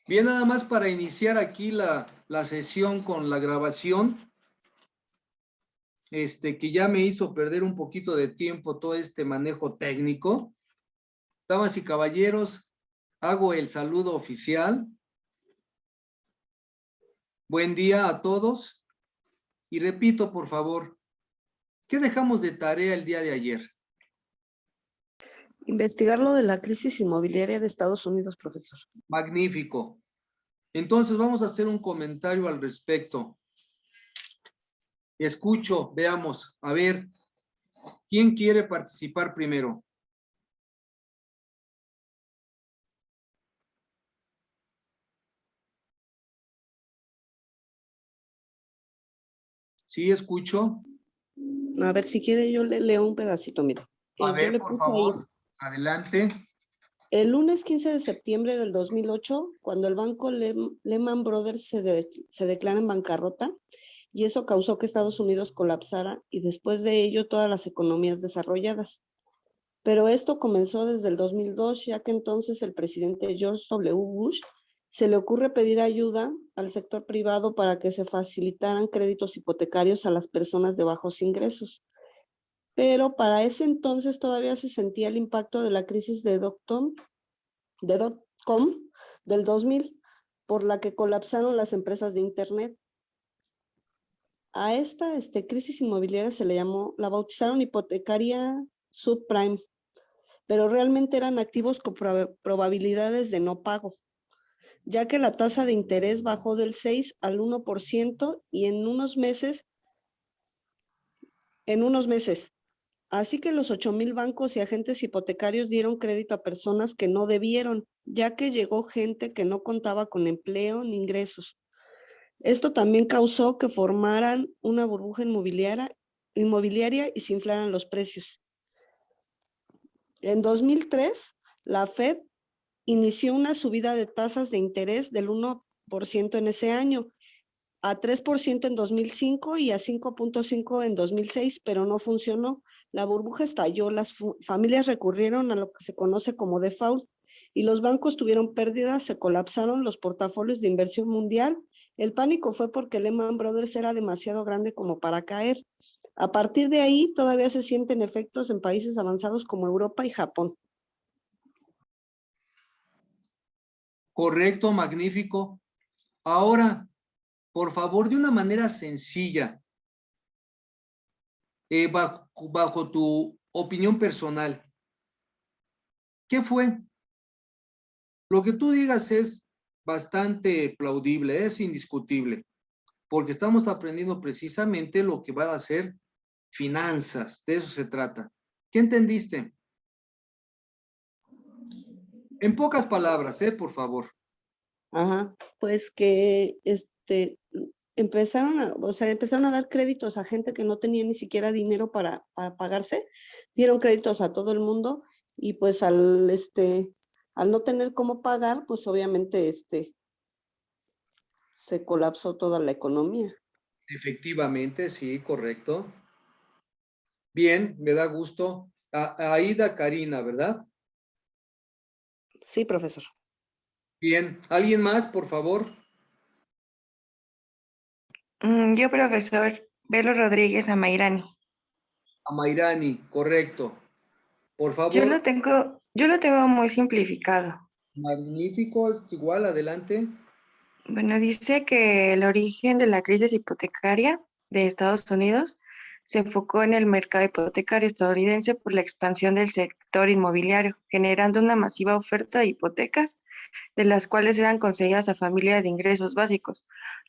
Bien, nada más para iniciar aquí la sesión con la grabación, que ya me hizo perder un poquito de tiempo todo este manejo técnico. Damas y caballeros, hago el saludo oficial. Buen día a todos. Y repito, por favor, ¿qué dejamos de tarea el día de ayer? Investigar lo de la crisis inmobiliaria de Estados Unidos, profesor. Magnífico. Entonces vamos a hacer un comentario al respecto. Escucho, veamos. A ver, ¿quién quiere participar primero? Sí, escucho. A ver, si quiere yo le leo un pedacito, mira. A Yo ver, le por puse ahí. favor, adelante. El lunes 15 de septiembre del 2008, cuando el banco Lehman Brothers se declara en bancarrota, y eso causó que Estados Unidos colapsara y después de ello todas las economías desarrolladas. Pero esto comenzó desde el 2002, ya que entonces el presidente George W. Bush se le ocurre pedir ayuda al sector privado para que se facilitaran créditos hipotecarios a las personas de bajos ingresos. Pero para ese entonces todavía se sentía el impacto de la crisis de dot-com del 2000, por la que colapsaron las empresas de Internet. A esta crisis inmobiliaria la bautizaron hipotecaria subprime, pero realmente eran activos con probabilidades de no pago, ya que la tasa de interés bajó del 6 al 1% y en unos meses. Así que los 8,000 bancos y agentes hipotecarios dieron crédito a personas que no debieron, ya que llegó gente que no contaba con empleo ni ingresos. Esto también causó que formaran una burbuja inmobiliaria y se inflaran los precios. En 2003, la Fed inició una subida de tasas de interés del 1% en ese año, a 3% en 2005 y a 5.5% en 2006, pero no funcionó. La burbuja estalló, las familias recurrieron a lo que se conoce como default y los bancos tuvieron pérdidas, se colapsaron los portafolios de inversión mundial. El pánico fue porque Lehman Brothers era demasiado grande como para caer. A partir de ahí, todavía se sienten efectos en países avanzados como Europa y Japón. Correcto, magnífico. Ahora, por favor, de una manera sencilla, bajo tu opinión personal, ¿qué fue? Lo que tú digas es bastante plaudible, es indiscutible, porque estamos aprendiendo precisamente lo que va a ser finanzas, de eso se trata. ¿Qué entendiste? En pocas palabras, por favor. Ajá, pues que empezaron a dar créditos a gente que no tenía ni siquiera dinero para pagarse, dieron créditos a todo el mundo y pues al no tener cómo pagar, pues obviamente se colapsó toda la economía. Efectivamente, sí, correcto. Bien, me da gusto. Aida Karina, ¿verdad? Sí, profesor. Bien, ¿alguien más, por favor? Yo, profesor Velo Rodríguez Amairani. Amairani, correcto. Por Yo favor. lo tengo muy simplificado. Magnífico, es igual, adelante. Bueno, dice que el origen de la crisis hipotecaria de Estados Unidos se enfocó en el mercado hipotecario estadounidense por la expansión del sector inmobiliario, generando una masiva oferta de hipotecas, de las cuales eran concedidas a familias de ingresos básicos.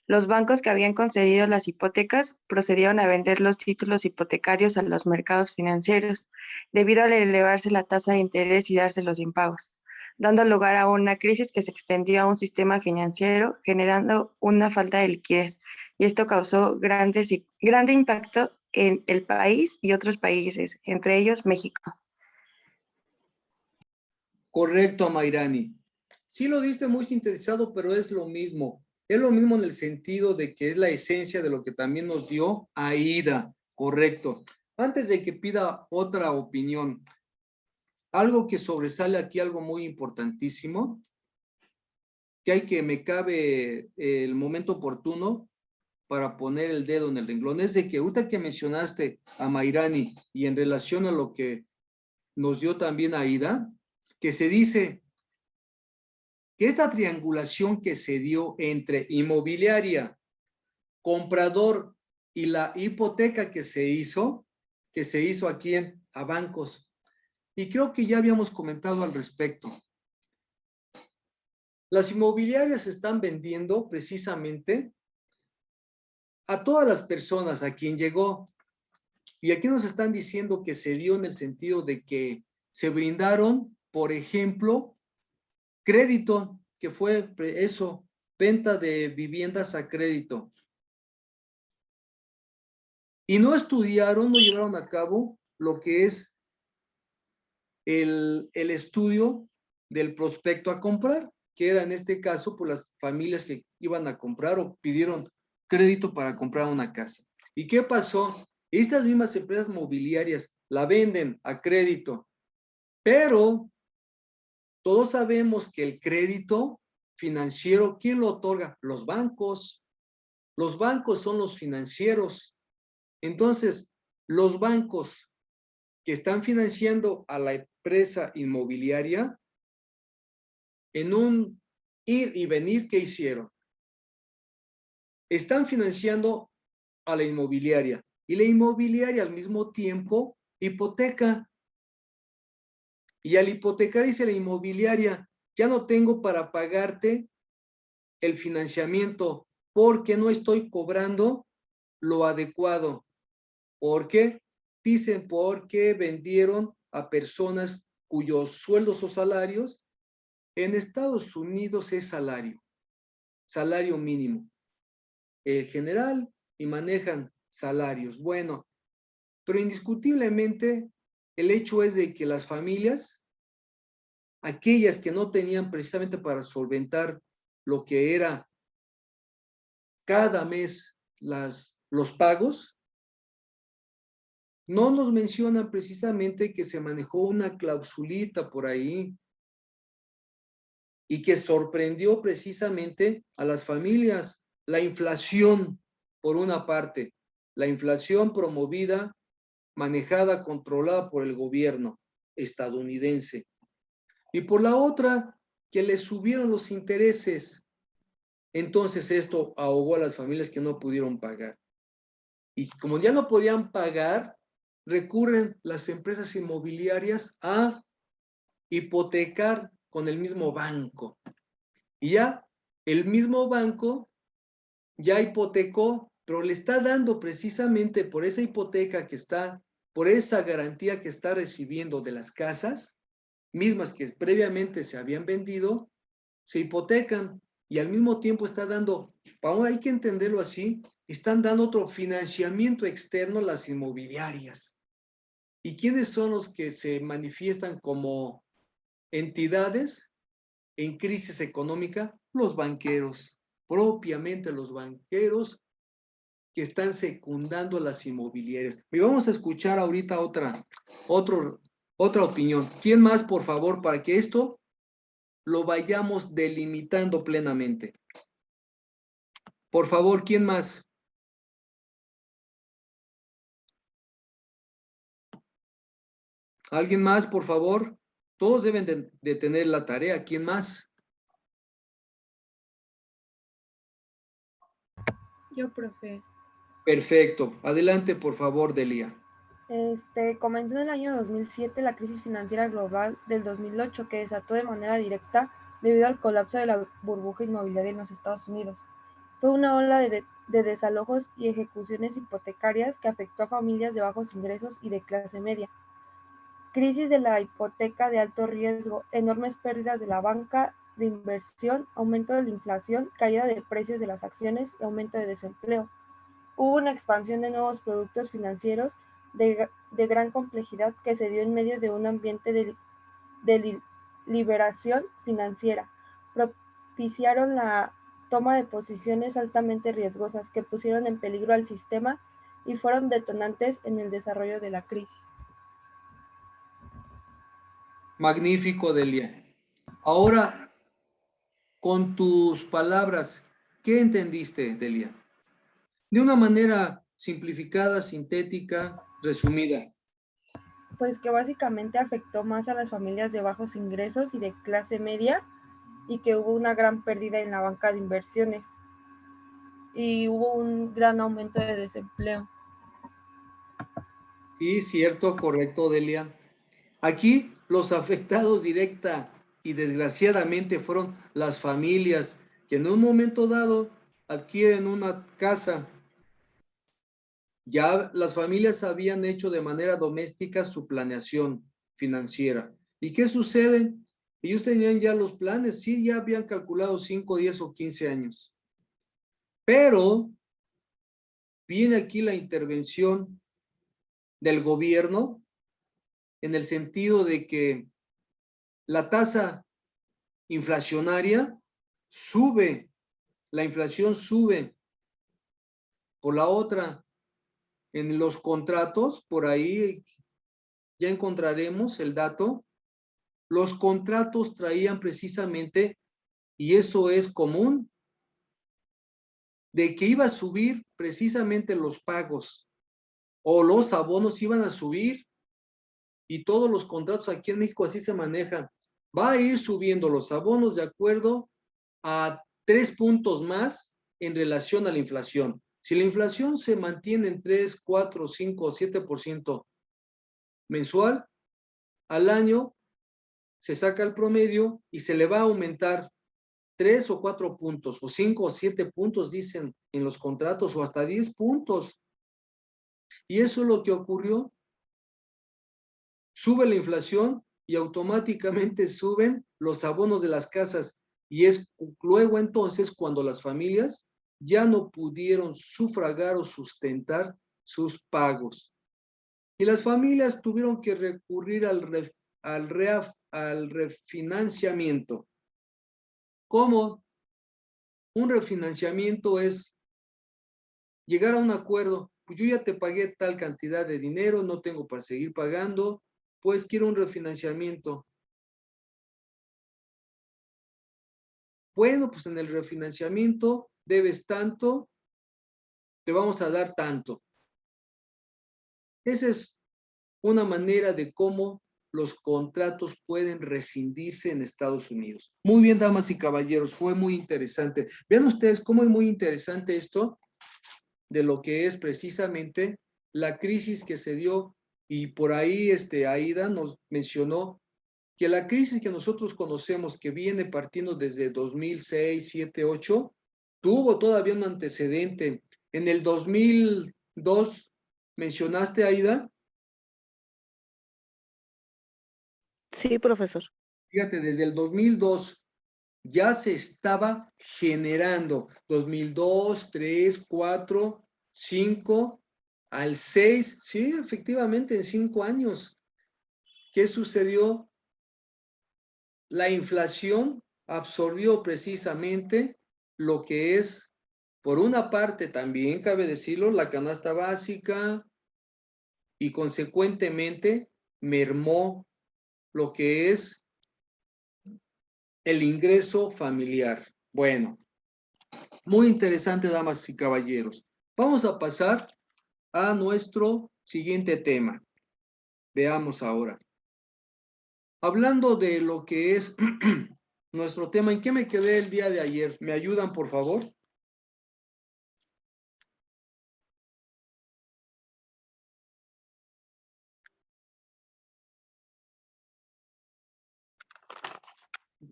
Los bancos que habían concedido las hipotecas procedieron a vender los títulos hipotecarios a los mercados financieros, debido al elevarse la tasa de interés y darse los impagos, dando lugar a una crisis que se extendió a un sistema financiero, generando una falta de liquidez. Y esto causó grande impacto en el país y otros países, entre ellos México. Correcto, Amairani. Sí lo diste muy sintetizado, pero es lo mismo. Es lo mismo en el sentido de que es la esencia de lo que también nos dio Aida. Correcto. Antes de que pida otra opinión, algo que sobresale aquí, algo muy importantísimo, que hay que me cabe el momento oportuno para poner el dedo en el renglón. Es de que ahorita que mencionaste a Mayrani y en relación a lo que nos dio también Aida, que se dice que esta triangulación que se dio entre inmobiliaria, comprador y la hipoteca que se hizo aquí a bancos. Y creo que ya habíamos comentado al respecto. Las inmobiliarias están vendiendo precisamente a todas las personas a quien llegó. Y aquí nos están diciendo que se dio en el sentido de que se brindaron, por ejemplo, crédito, que fue eso, venta de viviendas a crédito. Y no estudiaron, no llevaron a cabo lo que es el estudio del prospecto a comprar, que era en este caso por las familias que iban a comprar o pidieron crédito para comprar una casa. ¿Y qué pasó? Estas mismas empresas mobiliarias la venden a crédito, pero todos sabemos que el crédito financiero, ¿quién lo otorga? Los bancos. Los bancos son los financieros. Entonces, los bancos que están financiando a la empresa inmobiliaria, en un ir y venir, ¿qué hicieron? Están financiando a la inmobiliaria y la inmobiliaria al mismo tiempo hipoteca. Y al hipotecar dice la inmobiliaria, ya no tengo para pagarte el financiamiento porque no estoy cobrando lo adecuado. ¿Por qué? Dicen porque vendieron a personas cuyos sueldos o salarios en Estados Unidos es salario mínimo. General y manejan salarios. Bueno, pero indiscutiblemente el hecho es de que las familias, aquellas que no tenían precisamente para solventar lo que era cada mes los pagos, no nos mencionan precisamente que se manejó una clausulita por ahí y que sorprendió precisamente a las familias. La inflación, por una parte, la inflación promovida, manejada, controlada por el gobierno estadounidense. Y por la otra, que les subieron los intereses. Entonces esto ahogó a las familias que no pudieron pagar. Y como ya no podían pagar, recurren las empresas inmobiliarias a hipotecar con el mismo banco. Y ya el mismo banco ya hipotecó, pero le está dando precisamente por esa hipoteca que está, por esa garantía que está recibiendo de las casas, mismas que previamente se habían vendido, se hipotecan y al mismo tiempo está dando, hay que entenderlo así, están dando otro financiamiento externo a las inmobiliarias. ¿Y quiénes son los que se manifiestan como entidades en crisis económica? Los banqueros, propiamente los banqueros que están secundando a las inmobiliarias. Y vamos a escuchar ahorita otra opinión. ¿Quién más, por favor, para que esto lo vayamos delimitando plenamente? Por favor, ¿quién más? ¿Alguien más, por favor? Todos deben de tener la tarea. ¿Quién más? Yo, profe. Perfecto. Adelante, por favor, Delia. Comenzó en el año 2007 la crisis financiera global del 2008 que desató de manera directa debido al colapso de la burbuja inmobiliaria en los Estados Unidos. Fue una ola de desalojos y ejecuciones hipotecarias que afectó a familias de bajos ingresos y de clase media. Crisis de la hipoteca de alto riesgo, enormes pérdidas de la banca de inversión, aumento de la inflación, caída de precios de las acciones y aumento de desempleo. Hubo una expansión de nuevos productos financieros de gran complejidad que se dio en medio de un ambiente de liberación financiera. Propiciaron la toma de posiciones altamente riesgosas que pusieron en peligro al sistema y fueron detonantes en el desarrollo de la crisis. Magnífico, Delia. Ahora, con tus palabras, ¿qué entendiste, Delia? De una manera simplificada, sintética, resumida. Pues que básicamente afectó más a las familias de bajos ingresos y de clase media, y que hubo una gran pérdida en la banca de inversiones y hubo un gran aumento de desempleo. Sí, cierto, correcto, Delia. Aquí los afectados directa y desgraciadamente fueron las familias que en un momento dado adquieren una casa. Ya las familias habían hecho de manera doméstica su planeación financiera. ¿Y qué sucede? Ellos tenían ya los planes, sí, ya habían calculado 5, 10 o 15 años. Pero viene aquí la intervención del gobierno en el sentido de que la tasa inflacionaria sube, la inflación sube. Por la otra, en los contratos, por ahí ya encontraremos el dato, los contratos traían precisamente, y eso es común, de que iba a subir precisamente los pagos o los abonos iban a subir, y todos los contratos aquí en México así se manejan. Va a ir subiendo los abonos de acuerdo a 3 puntos más en relación a la inflación. Si la inflación se mantiene en 3, 4, 5, 7% mensual, al año se saca el promedio y se le va a aumentar 3 o 4 puntos, o 5 o 7 puntos, dicen en los contratos, o hasta 10 puntos. Y eso es lo que ocurrió. Sube la inflación y automáticamente suben los abonos de las casas. Y es luego entonces cuando las familias ya no pudieron sufragar o sustentar sus pagos. Y las familias tuvieron que recurrir al refinanciamiento. ¿Cómo? Un refinanciamiento es llegar a un acuerdo. Pues yo ya te pagué tal cantidad de dinero, no tengo para seguir pagando, pues quiero un refinanciamiento. Bueno, pues en el refinanciamiento debes tanto, te vamos a dar tanto. Esa es una manera de cómo los contratos pueden rescindirse en Estados Unidos. Muy bien, damas y caballeros, fue muy interesante. Vean ustedes cómo es muy interesante esto de lo que es precisamente la crisis que se dio, y por ahí Aida nos mencionó que la crisis que nosotros conocemos, que viene partiendo desde 2006, 2007, 2008, tuvo todavía un antecedente. En el 2002, ¿mencionaste, Aida? Sí, profesor. Fíjate, desde el 2002 ya se estaba generando. 2002, 3, 4, 5, al 6, sí, efectivamente, en 5 años. ¿Qué sucedió? La inflación absorbió precisamente lo que es, por una parte también cabe decirlo, la canasta básica, y consecuentemente mermó lo que es el ingreso familiar. Bueno, muy interesante, damas y caballeros. Vamos a pasar a nuestro siguiente tema. Veamos ahora. Hablando de lo que es nuestro tema, ¿en qué me quedé el día de ayer? ¿Me ayudan, por favor?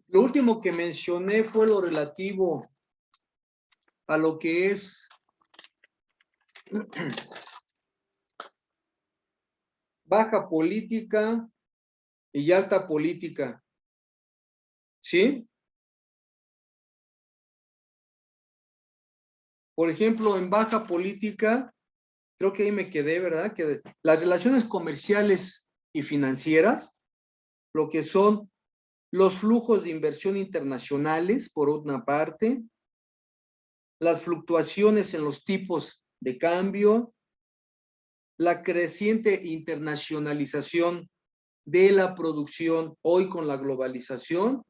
Lo último que mencioné fue lo relativo a lo que es baja política y alta política. ¿Sí? Por ejemplo, en baja política, creo que ahí me quedé, ¿verdad? Que las relaciones comerciales y financieras, lo que son los flujos de inversión internacionales, por una parte, las fluctuaciones en los tipos de cambio, la creciente internacionalización de la producción hoy con la globalización,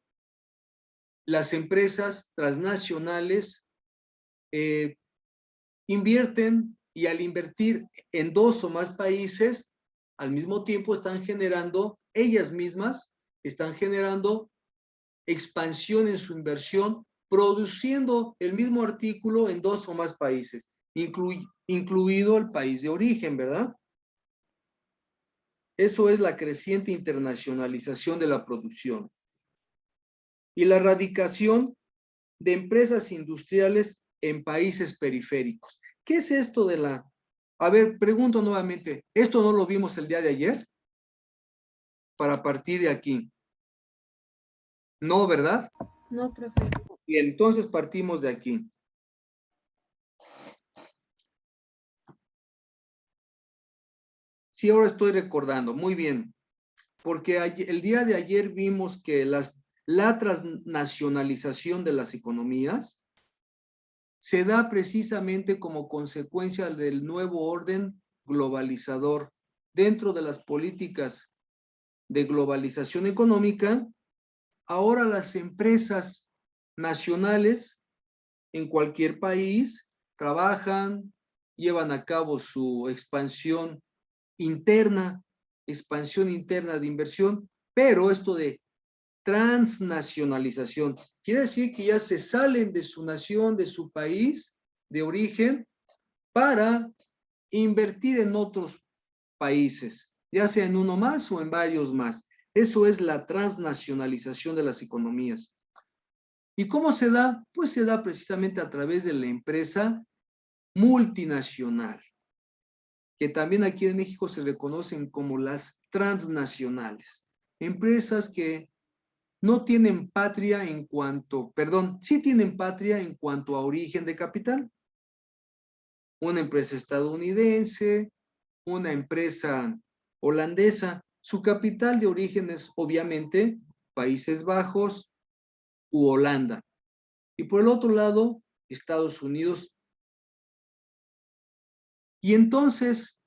las empresas transnacionales invierten, y al invertir en 2 o más países, al mismo tiempo están generando, ellas mismas están generando expansión en su inversión, produciendo el mismo artículo en 2 o más países, incluido el país de origen, ¿verdad? Eso es la creciente internacionalización de la producción. Y la erradicación de empresas industriales en países periféricos. ¿Qué es esto de la... A ver, pregunto nuevamente, ¿esto no lo vimos el día de ayer? Para partir de aquí. No, ¿verdad? No, profe. Y entonces partimos de aquí. Sí, ahora estoy recordando, muy bien. Porque el día de ayer vimos que la transnacionalización de las economías se da precisamente como consecuencia del nuevo orden globalizador. Dentro de las políticas de globalización económica, ahora las empresas nacionales en cualquier país trabajan, llevan a cabo su expansión interna de inversión, pero esto de transnacionalización quiere decir que ya se salen de su nación, de su país de origen, para invertir en otros países, ya sea en uno más o en varios más. Eso es la transnacionalización de las economías. ¿Y cómo se da? Pues se da precisamente a través de la empresa multinacional, que también aquí en México se reconocen como las transnacionales. Empresas que no tienen patria en cuanto, perdón, sí tienen patria en cuanto a origen de capital. Una empresa estadounidense, una empresa holandesa, su capital de origen es obviamente Países Bajos u Holanda. Y por el otro lado, Estados Unidos. Y entonces,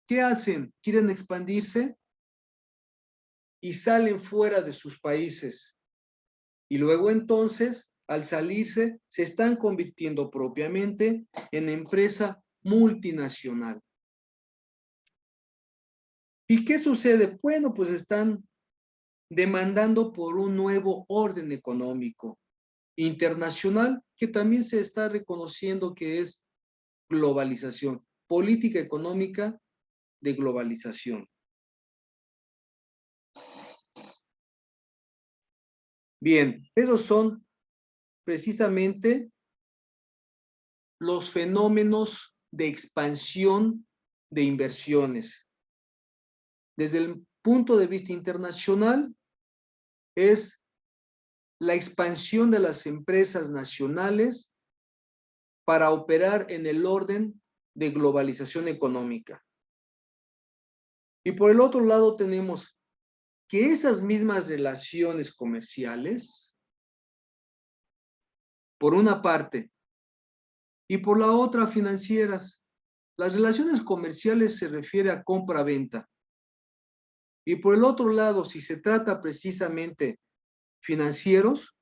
¿qué hacen? ¿Quieren expandirse? Y salen fuera de sus países. Y luego entonces, al salirse, se están convirtiendo propiamente en empresa multinacional. ¿Y qué sucede? Bueno, pues están demandando por un nuevo orden económico internacional que también se está reconociendo que es globalización, política económica de globalización. Bien, esos son precisamente los fenómenos de expansión de inversiones. Desde el punto de vista internacional, es la expansión de las empresas nacionales para operar en el orden de globalización económica. Y por el otro lado tenemos que esas mismas relaciones comerciales, por una parte, y por la otra financieras. Las relaciones comerciales se refiere a compra-venta. Y por el otro lado, si se trata precisamente financieros,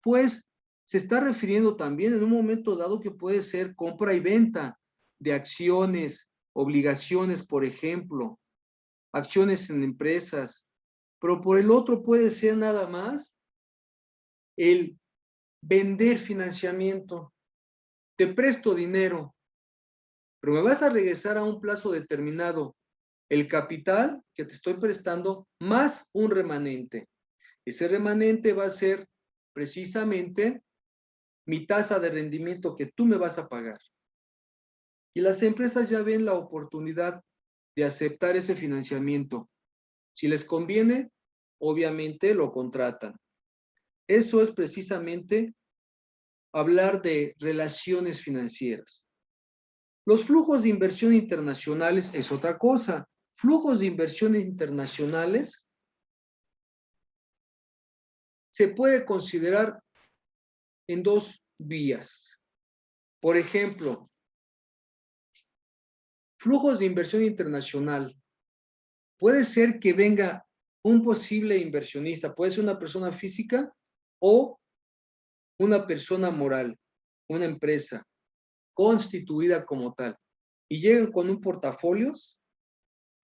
pues se está refiriendo también en un momento dado que puede ser compra y venta de acciones, obligaciones, por ejemplo, acciones en empresas, pero por el otro puede ser nada más el vender financiamiento. Te presto dinero, pero me vas a regresar a un plazo determinado el capital que te estoy prestando más un remanente. Ese remanente va a ser precisamente mi tasa de rendimiento que tú me vas a pagar. Y las empresas ya ven la oportunidad de aceptar ese financiamiento. Si les conviene, obviamente lo contratan. Eso es precisamente hablar de relaciones financieras. Los flujos de inversión internacionales es otra cosa. Flujos de inversión internacionales se puede considerar en 2 vías. Por ejemplo, flujos de inversión internacional. Puede ser que venga un posible inversionista, puede ser una persona física o una persona moral, una empresa constituida como tal, y llegan con un portafolios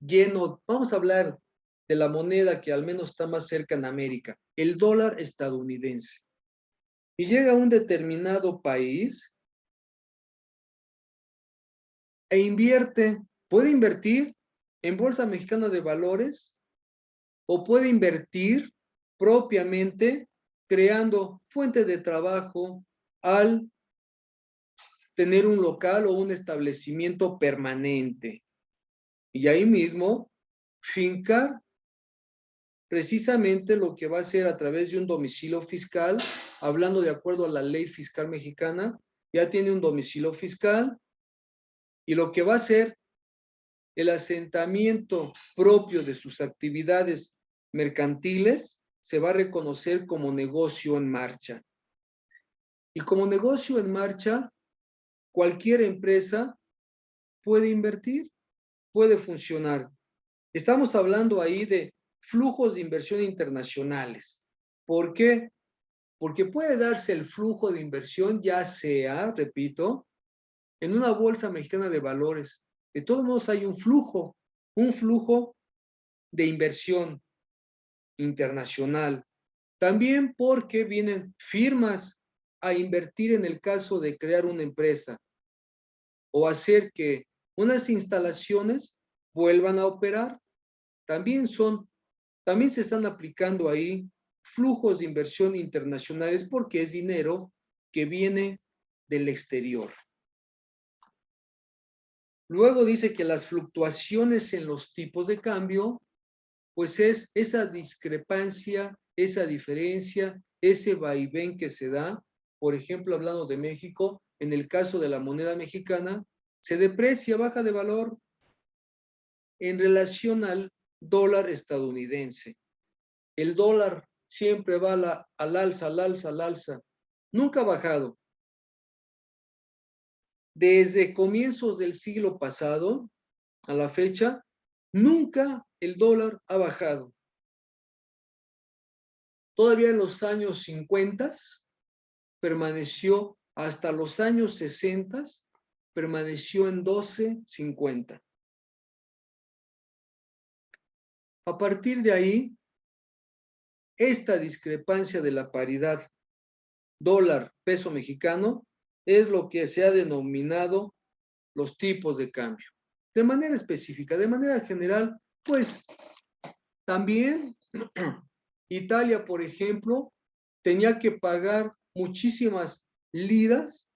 lleno, vamos a hablar de la moneda que al menos está más cerca en América, el dólar estadounidense, y llega a un determinado país e invierte, puede invertir en Bolsa Mexicana de Valores o puede invertir propiamente creando fuente de trabajo al tener un local o un establecimiento permanente. Y ahí mismo, fincar precisamente lo que va a hacer a través de un domicilio fiscal, hablando de acuerdo a la ley fiscal mexicana, ya tiene un domicilio fiscal y lo que va a hacer el asentamiento propio de sus actividades mercantiles se va a reconocer como negocio en marcha. Y como negocio en marcha, cualquier empresa puede invertir, puede funcionar. Estamos hablando ahí de flujos de inversión internacionales. ¿Por qué? Porque puede darse el flujo de inversión, ya sea, repito, en una bolsa mexicana de valores. De todos modos hay un flujo de inversión internacional. También porque vienen firmas a invertir en el caso de crear una empresa o hacer que unas instalaciones vuelvan a operar. También se están aplicando ahí flujos de inversión internacionales porque es dinero que viene del exterior. Luego dice que las fluctuaciones en los tipos de cambio, pues es esa discrepancia, esa diferencia, ese vaivén que se da, por ejemplo, hablando de México, en el caso de la moneda mexicana, se deprecia, baja de valor en relación al dólar estadounidense. El dólar siempre va al alza, al alza, al alza. Nunca ha bajado. Desde comienzos del siglo pasado a la fecha, nunca el dólar ha bajado. Todavía en los años 50 permaneció, hasta los años 60 permaneció en 12.50. A partir de ahí, esta discrepancia de la paridad dólar-peso mexicano es lo que se ha denominado los tipos de cambio. De manera específica, de manera general, pues también Italia, por ejemplo, tenía que pagar muchísimas liras,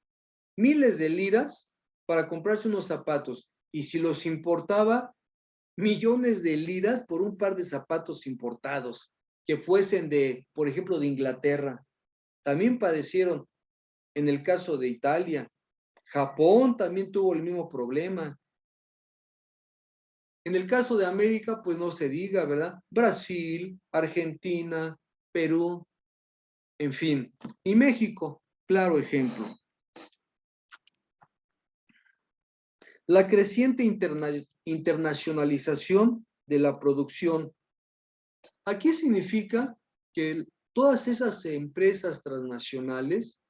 miles de liras, para comprarse unos zapatos. Y si los importaba, millones de liras por un par de zapatos importados, que fuesen de, por ejemplo, de Inglaterra. También padecieron en el caso de Italia. Japón también tuvo el mismo problema. En el caso de América, pues no se diga, ¿verdad? Brasil, Argentina, Perú, en fin. Y México, claro ejemplo. La creciente internacionalización de la producción. Aquí significa que todas esas empresas transnacionales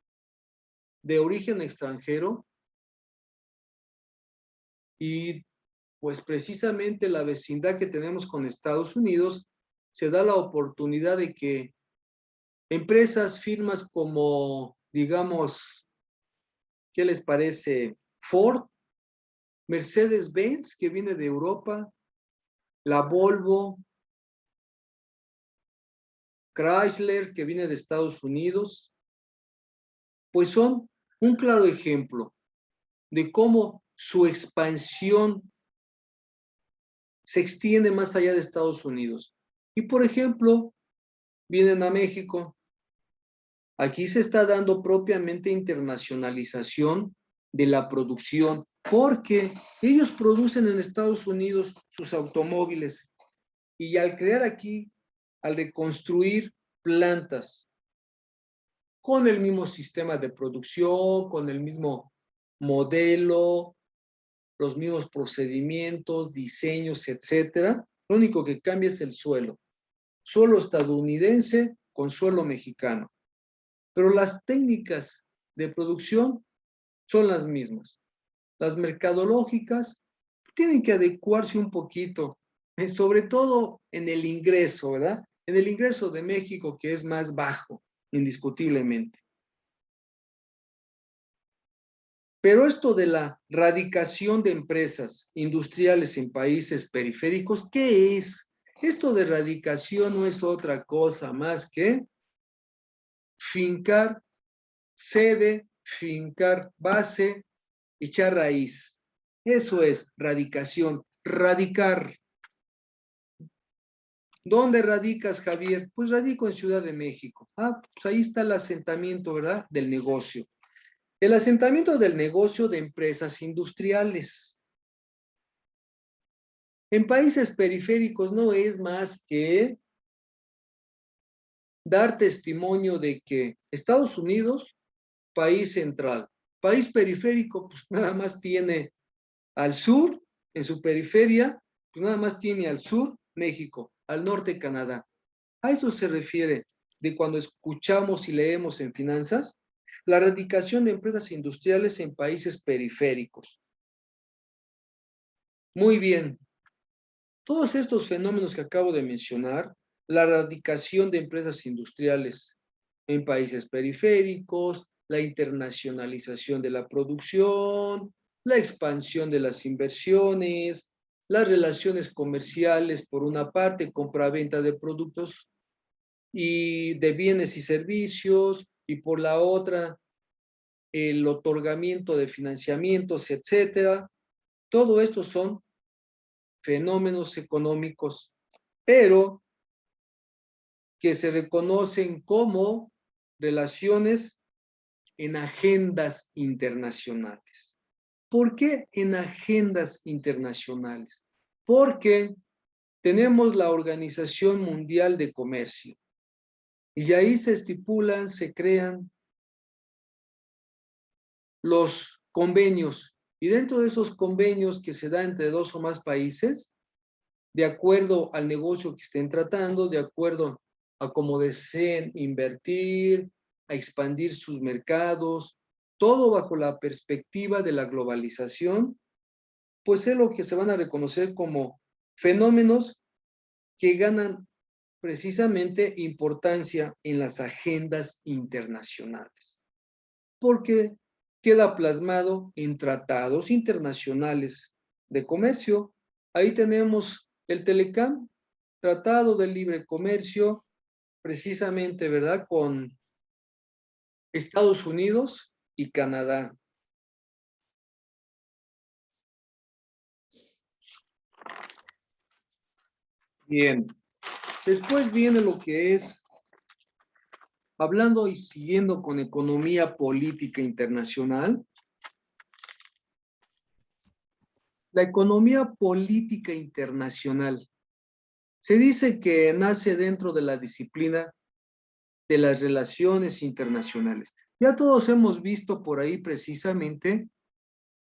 de origen extranjero y pues precisamente la vecindad que tenemos con Estados Unidos se da la oportunidad de que empresas, firmas como, digamos, ¿qué les parece? Ford, Mercedes-Benz, que viene de Europa, la Volvo, Chrysler, que viene de Estados Unidos, pues son un claro ejemplo de cómo su expansión se extiende más allá de Estados Unidos. Y por ejemplo, vienen a México. Aquí se está dando propiamente internacionalización de la producción, porque ellos producen en Estados Unidos sus automóviles y al crear aquí, al reconstruir plantas con el mismo sistema de producción, con el mismo modelo, los mismos procedimientos, diseños, etcétera, lo único que cambia es el suelo. Suelo estadounidense con suelo mexicano. pero las técnicas de producción son las mismas. Las mercadológicas tienen que adecuarse un poquito, sobre todo en el ingreso, ¿verdad? En el ingreso de México, que es más bajo, indiscutiblemente. Pero esto de la radicación de empresas industriales en países periféricos, ¿qué es? Esto de radicación no es otra cosa más que fincar sede, fincar base, echar raíz. Eso es radicación, radicar. ¿Dónde radicas, Javier? Pues radico en Ciudad de México. Ah, pues ahí está el asentamiento, ¿verdad? Del negocio. El asentamiento del negocio de empresas industriales. En países periféricos no es más que dar testimonio de que Estados Unidos, país central, país periférico, pues nada más tiene al sur, en su periferia, pues nada más tiene al sur México, al norte Canadá. A eso se refiere de cuando escuchamos y leemos en finanzas la radicación de empresas industriales en países periféricos. Muy bien. Todos estos fenómenos que acabo de mencionar, la radicación de empresas industriales en países periféricos, la internacionalización de la producción, la expansión de las inversiones, las relaciones comerciales, por una parte, compra-venta de productos y de bienes y servicios, y por la otra, el otorgamiento de financiamientos, etcétera. Todo esto son fenómenos económicos, pero que se reconocen como relaciones en agendas internacionales. ¿Por qué en agendas internacionales? Porque tenemos la Organización Mundial de Comercio y ahí se estipulan, se crean los convenios, y dentro de esos convenios que se dan entre dos o más países, de acuerdo al negocio que estén tratando, de acuerdo a cómo deseen invertir, a expandir sus mercados, todo bajo la perspectiva de la globalización, pues es lo que se van a reconocer como fenómenos que ganan precisamente importancia en las agendas internacionales, porque queda plasmado en tratados internacionales de comercio. Ahí tenemos el Telecam, Tratado de Libre Comercio, precisamente, ¿verdad?, con Estados Unidos y Canadá. Bien, después viene lo que es, hablando y siguiendo con economía política internacional, la economía política internacional se dice que nace dentro de la disciplina de las relaciones internacionales. Ya todos hemos visto por ahí precisamente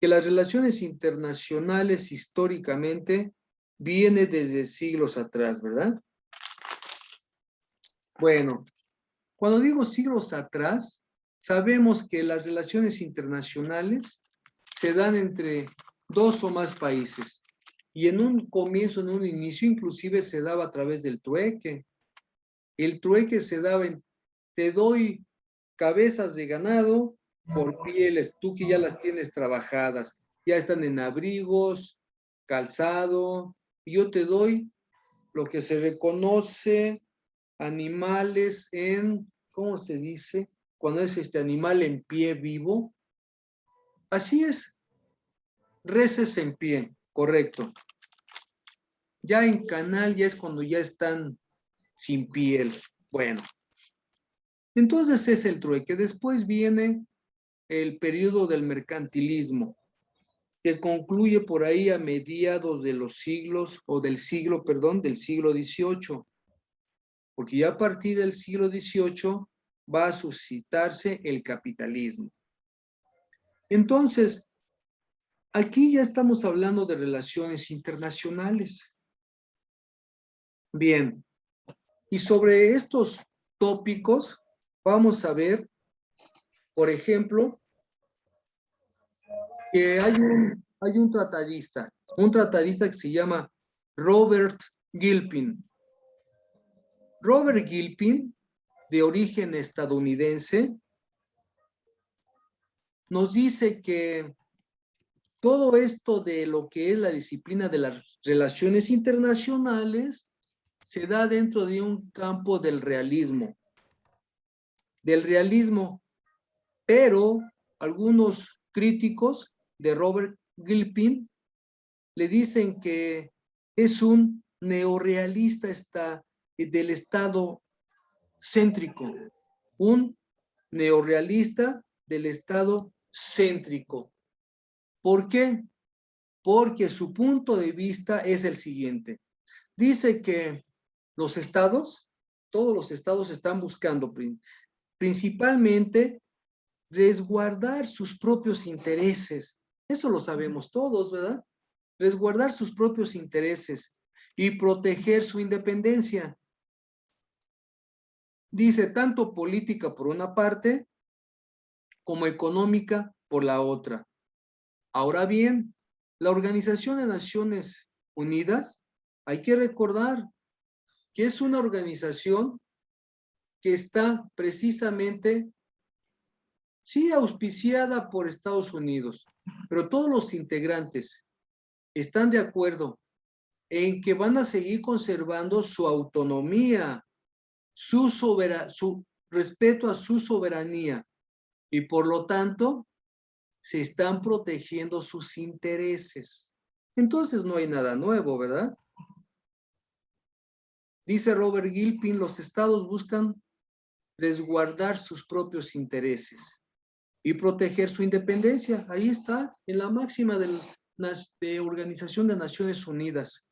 que las relaciones internacionales históricamente viene desde siglos atrás, ¿verdad? Bueno, cuando digo siglos atrás, sabemos que las relaciones internacionales se dan entre dos o más países. Y en un comienzo, en un inicio, inclusive se daba a través del trueque. El trueque se daba en, te doy cabezas de ganado por pieles, tú que ya las tienes trabajadas, ya están en abrigos, calzado, y yo te doy lo que se reconoce animales en, ¿cómo se dice? Cuando es este animal en pie vivo. Así es, reses en pie, correcto. Ya en canal ya es cuando ya están sin piel. Bueno, entonces es el trueque. Después viene el periodo del mercantilismo, que concluye por ahí a mediados de los siglos, o del siglo, perdón, del siglo XVIII, porque ya a partir del siglo XVIII va a suscitarse el capitalismo. Entonces, aquí ya estamos hablando de relaciones internacionales. Bien, y sobre estos tópicos vamos a ver por ejemplo, que hay un tratadista que se llama Robert Gilpin. Robert Gilpin, de origen estadounidense, nos dice que todo esto de lo que es la disciplina de las relaciones internacionales se da dentro de un campo del realismo. Pero algunos críticos de Robert Gilpin le dicen que es un neorrealista del Estado céntrico, un neorrealista del Estado céntrico. ¿Por qué? Porque su punto de vista es el siguiente. Dice que los estados, todos los estados están buscando principalmente resguardar sus propios intereses. Eso lo sabemos todos, ¿verdad? Resguardar sus propios intereses y proteger su independencia. Dice tanto política por una parte como económica por la otra. Ahora bien, la Organización de Naciones Unidas, hay que recordar que es una organización que está precisamente, sí, auspiciada por Estados Unidos, pero todos los integrantes están de acuerdo en que van a seguir conservando su autonomía, su respeto a su soberanía, y por lo tanto se están protegiendo sus intereses. Entonces no hay nada nuevo, ¿verdad? Dice Robert Gilpin, los estados buscan resguardar sus propios intereses y proteger su independencia. Ahí está, en la máxima de Organización de Naciones Unidas.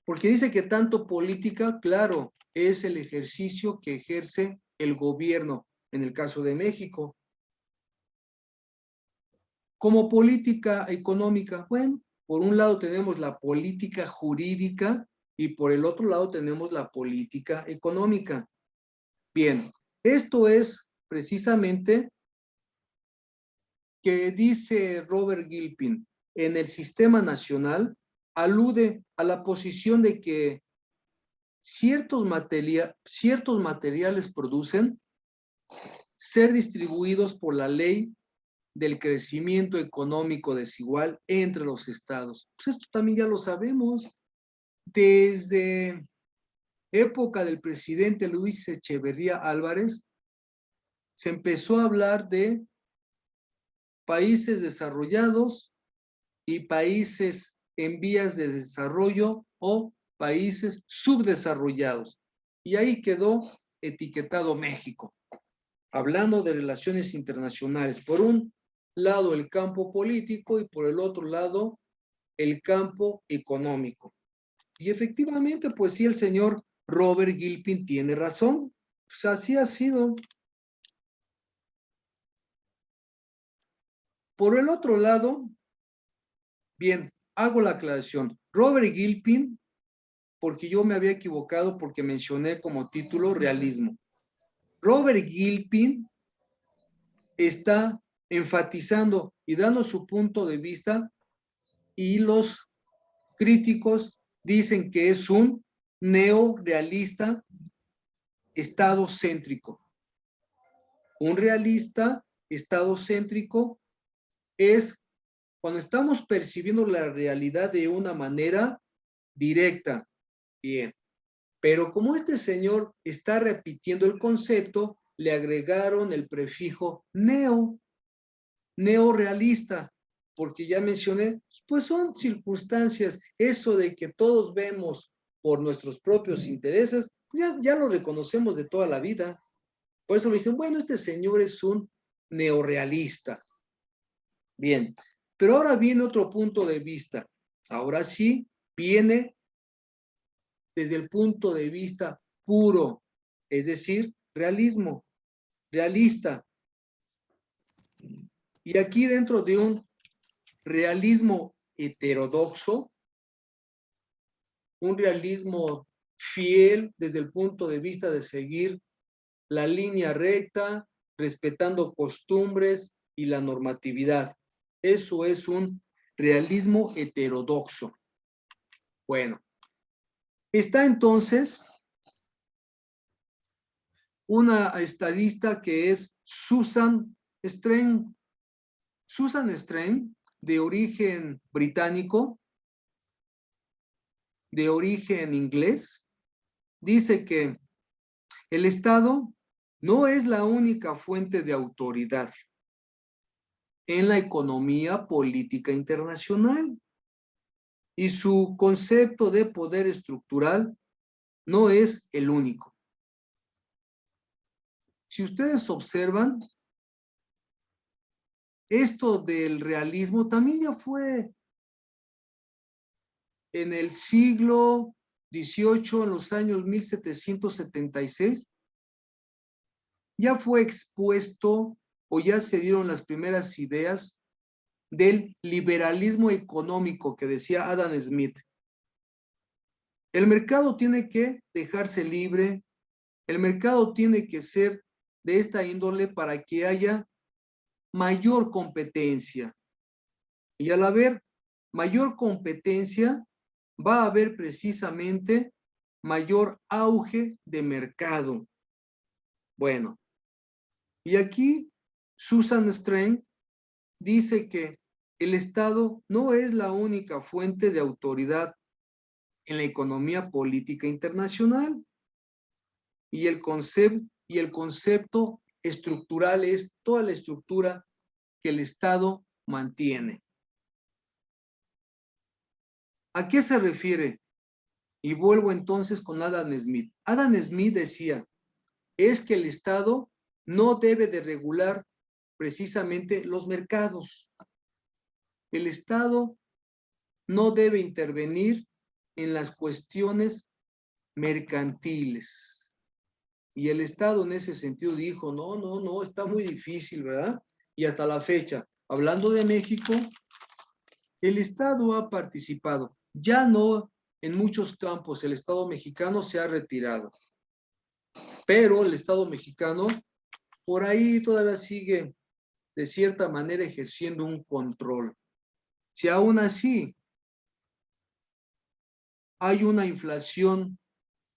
Porque dice que tanto política, claro, es el ejercicio que ejerce el gobierno, en el caso de México. Como política económica, bueno, por un lado tenemos la política jurídica y por el otro lado tenemos la política económica. Bien, esto es precisamente que dice Robert Gilpin, en el sistema nacional alude a la posición de que ciertos materiales producen ser distribuidos por la ley del crecimiento económico desigual entre los estados. Pues esto también ya lo sabemos. Desde época del presidente Luis Echeverría Álvarez, se empezó a hablar de países desarrollados y países en vías de desarrollo o países subdesarrollados. Y ahí quedó etiquetado México, hablando de relaciones internacionales. Por un lado el campo político y por el otro lado el campo económico. Y efectivamente, pues sí, el señor Robert Gilpin tiene razón. Pues así ha sido. Por el otro lado, bien, hago la aclaración. Robert Gilpin, porque yo me había equivocado porque mencioné como título realismo. Robert Gilpin está enfatizando y dando su punto de vista, y los críticos dicen que es un neorealista estado céntrico. Un realista estado céntrico es cuando estamos percibiendo la realidad de una manera directa. Bien, pero como este señor está repitiendo el concepto, le agregaron el prefijo neorealista, porque ya mencioné, pues son circunstancias, eso de que todos vemos por nuestros propios intereses, ya lo reconocemos de toda la vida. Por eso me dicen, bueno, este señor es un neorealista. Bien, pero ahora viene otro punto de vista. Ahora sí, viene desde el punto de vista puro, es decir, realismo, realista. Y aquí dentro de un realismo heterodoxo, un realismo fiel desde el punto de vista de seguir la línea recta, respetando costumbres y la normatividad. Eso es un realismo heterodoxo. Bueno, está entonces una estadista que es Susan Strang. Susan Strang, de origen británico, de origen inglés, dice que el Estado no es la única fuente de autoridad en la economía política internacional y su concepto de poder estructural no es el único. Si ustedes observan, esto del realismo también ya fue en el siglo XVIII, en los años 1776, ya fue expuesto o ya se dieron las primeras ideas del liberalismo económico que decía Adam Smith. El mercado tiene que dejarse libre, el mercado tiene que ser de esta índole para que haya mayor competencia. Y al haber mayor competencia, va a haber precisamente mayor auge de mercado. Bueno, y aquí Susan Strang dice que el Estado no es la única fuente de autoridad en la economía política internacional y el concepto estructural es toda la estructura que el Estado mantiene. ¿A qué se refiere? Y vuelvo entonces con Adam Smith. Adam Smith decía, es que el Estado no debe de regular precisamente los mercados. El Estado no debe intervenir en las cuestiones mercantiles. Y el Estado en ese sentido dijo, no, está muy difícil, ¿verdad? Y hasta la fecha, hablando de México, el Estado ha participado. Ya no en muchos campos, el Estado mexicano se ha retirado. Pero el Estado mexicano por ahí todavía sigue de cierta manera ejerciendo un control. Si aún así hay una inflación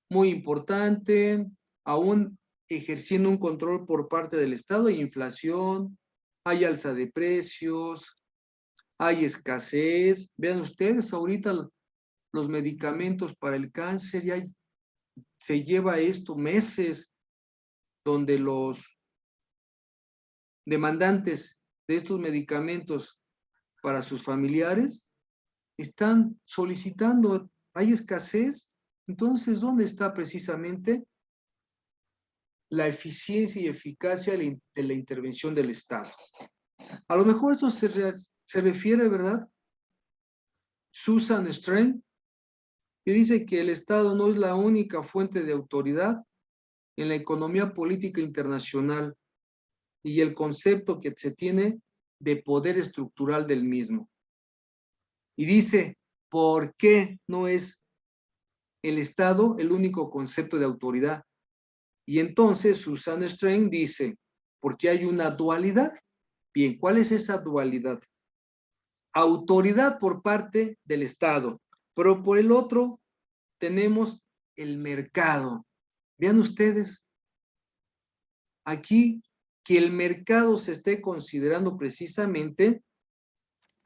muy importante, aún ejerciendo un control por parte del Estado, hay inflación, hay alza de precios, hay escasez. Vean ustedes, ahorita los medicamentos para el cáncer, ya se lleva esto meses, donde los demandantes de estos medicamentos para sus familiares están solicitando, hay escasez. Entonces, ¿dónde está precisamente la eficiencia y eficacia de la intervención del Estado? A lo mejor esto se refiere, ¿verdad? Susan Strang, que dice que el Estado no es la única fuente de autoridad en la economía política internacional y el concepto que se tiene de poder estructural del mismo. Y dice, ¿por qué no es el Estado el único concepto de autoridad? Y entonces Susan Strang dice, porque hay una dualidad. Bien, ¿cuál es esa dualidad? Autoridad por parte del Estado, pero por el otro tenemos el mercado. Vean ustedes, aquí que el mercado se esté considerando precisamente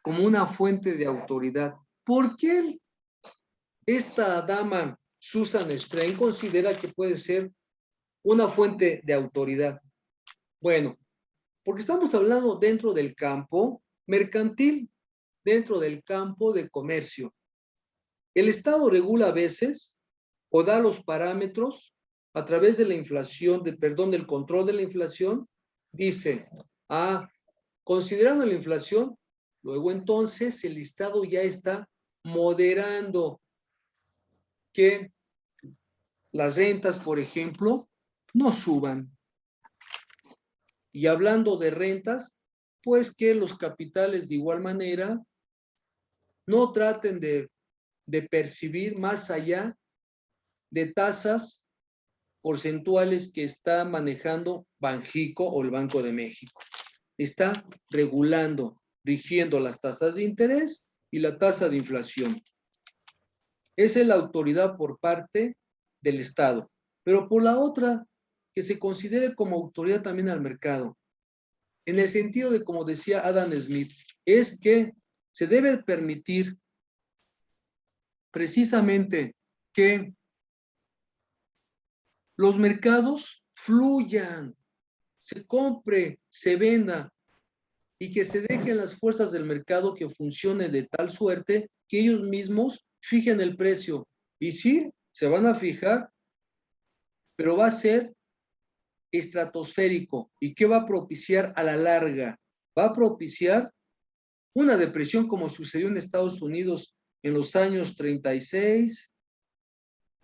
como una fuente de autoridad. ¿Por qué esta dama, Susan Strang, considera que puede ser una fuente de autoridad? Bueno, porque estamos hablando dentro del campo mercantil, dentro del campo de comercio. El Estado regula a veces o da los parámetros a través de la inflación, del control de la inflación. Dice, considerando la inflación, luego entonces el Estado ya está moderando que las rentas, por ejemplo, no suban. Y hablando de rentas, pues que los capitales de igual manera no traten de percibir más allá de tasas porcentuales que está manejando Banxico o el Banco de México. Está regulando, rigiendo las tasas de interés y la tasa de inflación. Esa es la autoridad por parte del Estado, pero por la otra, que se considere como autoridad también al mercado. En el sentido de, como decía Adam Smith, es que se debe permitir precisamente que los mercados fluyan, se compre, se venda y que se dejen las fuerzas del mercado que funcionen de tal suerte que ellos mismos fijen el precio. Y sí, se van a fijar, pero va a ser estratosférico. ¿Y qué va a propiciar a la larga? Va a propiciar una depresión como sucedió en Estados Unidos en los años 36,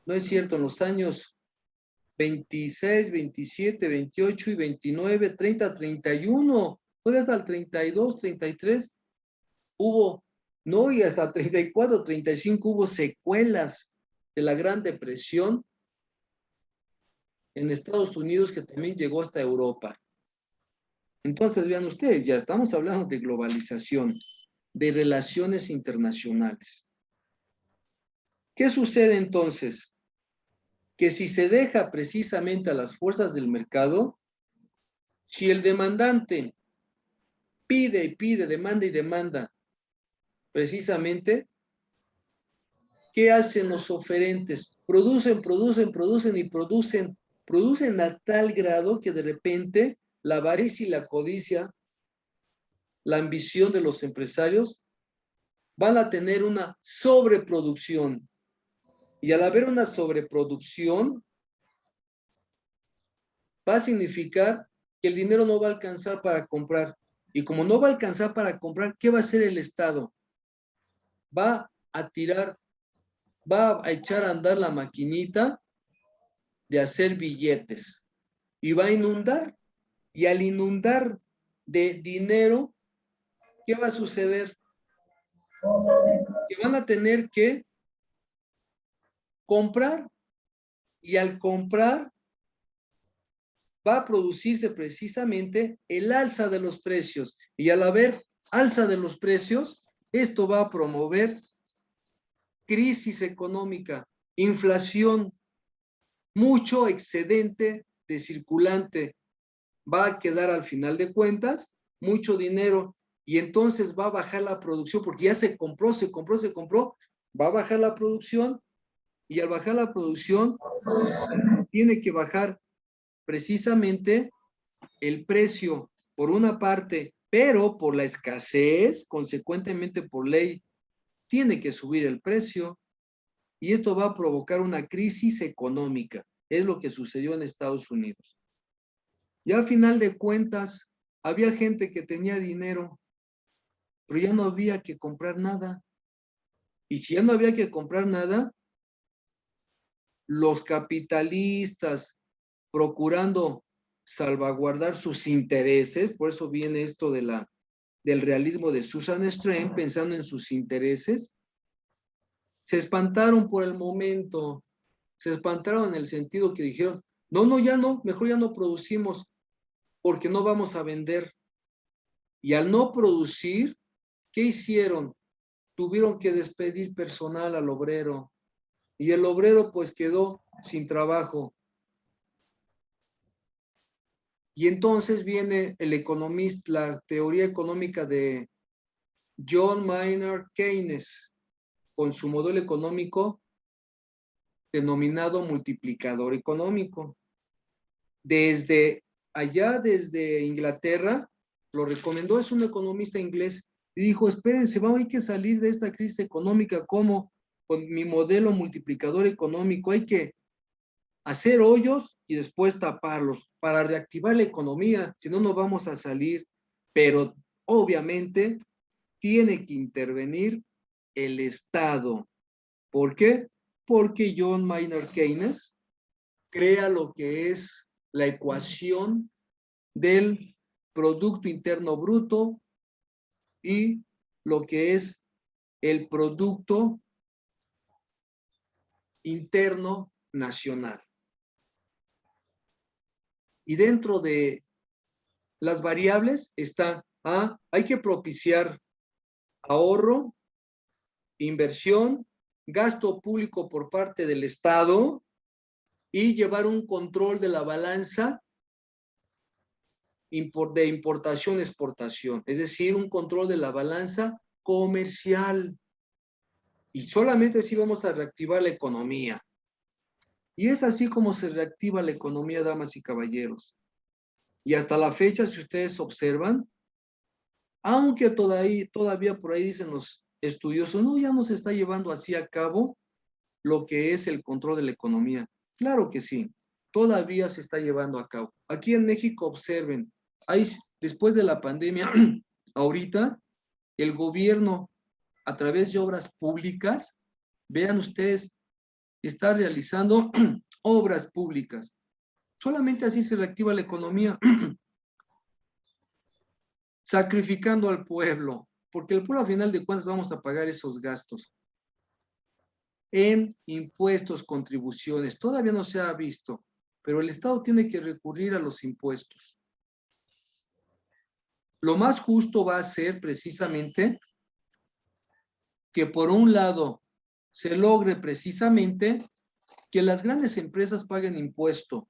no es cierto, en los años 26, 27, 28 y 29, 30, 31, todavía hasta el 32, 33 hubo, no, y hasta 34, 35 hubo secuelas de la Gran Depresión en Estados Unidos que también llegó hasta Europa. Entonces, vean ustedes, ya estamos hablando de globalización, de relaciones internacionales. ¿Qué sucede entonces? Que si se deja precisamente a las fuerzas del mercado, si el demandante pide y pide, demanda y demanda, precisamente, ¿qué hacen los oferentes? Producen, producen, producen y producen, producen a tal grado que de repente la avaricia y la codicia, la ambición de los empresarios, van a tener una sobreproducción. Y al haber una sobreproducción, va a significar que el dinero no va a alcanzar para comprar. Y como no va a alcanzar para comprar, ¿qué va a hacer el Estado? Va a tirar, va a echar a andar la maquinita de hacer billetes y va a inundar. Y al inundar de dinero, ¿qué va a suceder? Que van a tener que comprar y al comprar va a producirse precisamente el alza de los precios y al haber alza de los precios, esto va a promover crisis económica, inflación, mucho excedente de circulante, va a quedar al final de cuentas mucho dinero y entonces va a bajar la producción porque ya se compró, va a bajar la producción y al bajar la producción tiene que bajar precisamente el precio por una parte, pero por la escasez, consecuentemente por ley, tiene que subir el precio y esto va a provocar una crisis económica. Es lo que sucedió en Estados Unidos. Ya a final de cuentas, había gente que tenía dinero, pero ya no había que comprar nada. Y si ya no había que comprar nada, los capitalistas procurando salvaguardar sus intereses, por eso viene esto del realismo de Susan Strain, pensando en sus intereses, se espantaron por el momento, se espantaron en el sentido que dijeron, no, ya no, mejor ya no producimos porque no vamos a vender. Y al no producir, ¿qué hicieron? Tuvieron que despedir personal al obrero y el obrero pues quedó sin trabajo. Y entonces viene el economista, la teoría económica de John Maynard Keynes, con su modelo económico denominado multiplicador económico. Desde allá, desde Inglaterra, lo recomendó, es un economista inglés, y dijo, espérense, hay que salir de esta crisis económica, ¿cómo? Con mi modelo multiplicador económico, hay que hacer hoyos y después taparlos para reactivar la economía, si no, no vamos a salir, pero obviamente tiene que intervenir el Estado. ¿Por qué? Porque John Maynard Keynes crea lo que es la ecuación del Producto Interno Bruto y lo que es el Producto Interno Nacional. Y dentro de las variables está, hay que propiciar ahorro, inversión, gasto público por parte del Estado y llevar un control de la balanza de importación-exportación, es decir, un control de la balanza comercial. Y solamente así vamos a reactivar la economía. Y es así como se reactiva la economía, damas y caballeros. Y hasta la fecha, si ustedes observan, aunque todavía por ahí dicen los estudiosos, no, ya no se está llevando así a cabo lo que es el control de la economía. Claro que sí, todavía se está llevando a cabo. Aquí en México, observen, después de la pandemia, ahorita, el gobierno, a través de obras públicas, vean ustedes, está realizando obras públicas. Solamente así se reactiva la economía, sacrificando al pueblo, porque el pueblo a final de cuentas vamos a pagar esos gastos en impuestos, contribuciones. Todavía no se ha visto, pero el Estado tiene que recurrir a los impuestos. Lo más justo va a ser precisamente que por un lado se logre precisamente que las grandes empresas paguen impuesto,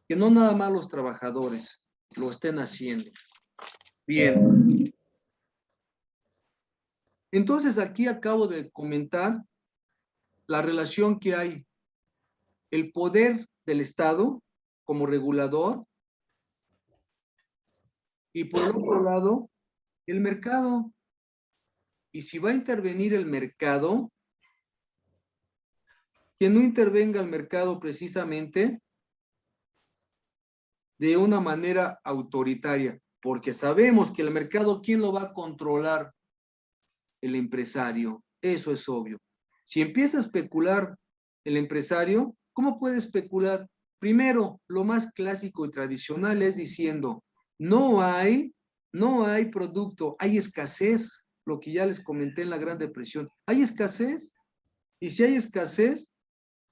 que no nada más los trabajadores lo estén haciendo. Bien. Entonces aquí acabo de comentar la relación que hay, el poder del Estado como regulador y por el otro lado, el mercado. Y si va a intervenir el mercado, que no intervenga el mercado precisamente de una manera autoritaria, porque sabemos que el mercado, ¿quién lo va a controlar? El empresario. Eso es obvio. Si empieza a especular el empresario, ¿cómo puede especular? Primero, lo más clásico y tradicional es diciendo, no hay producto, hay escasez, lo que ya les comenté en la Gran Depresión. Hay escasez, y si hay escasez,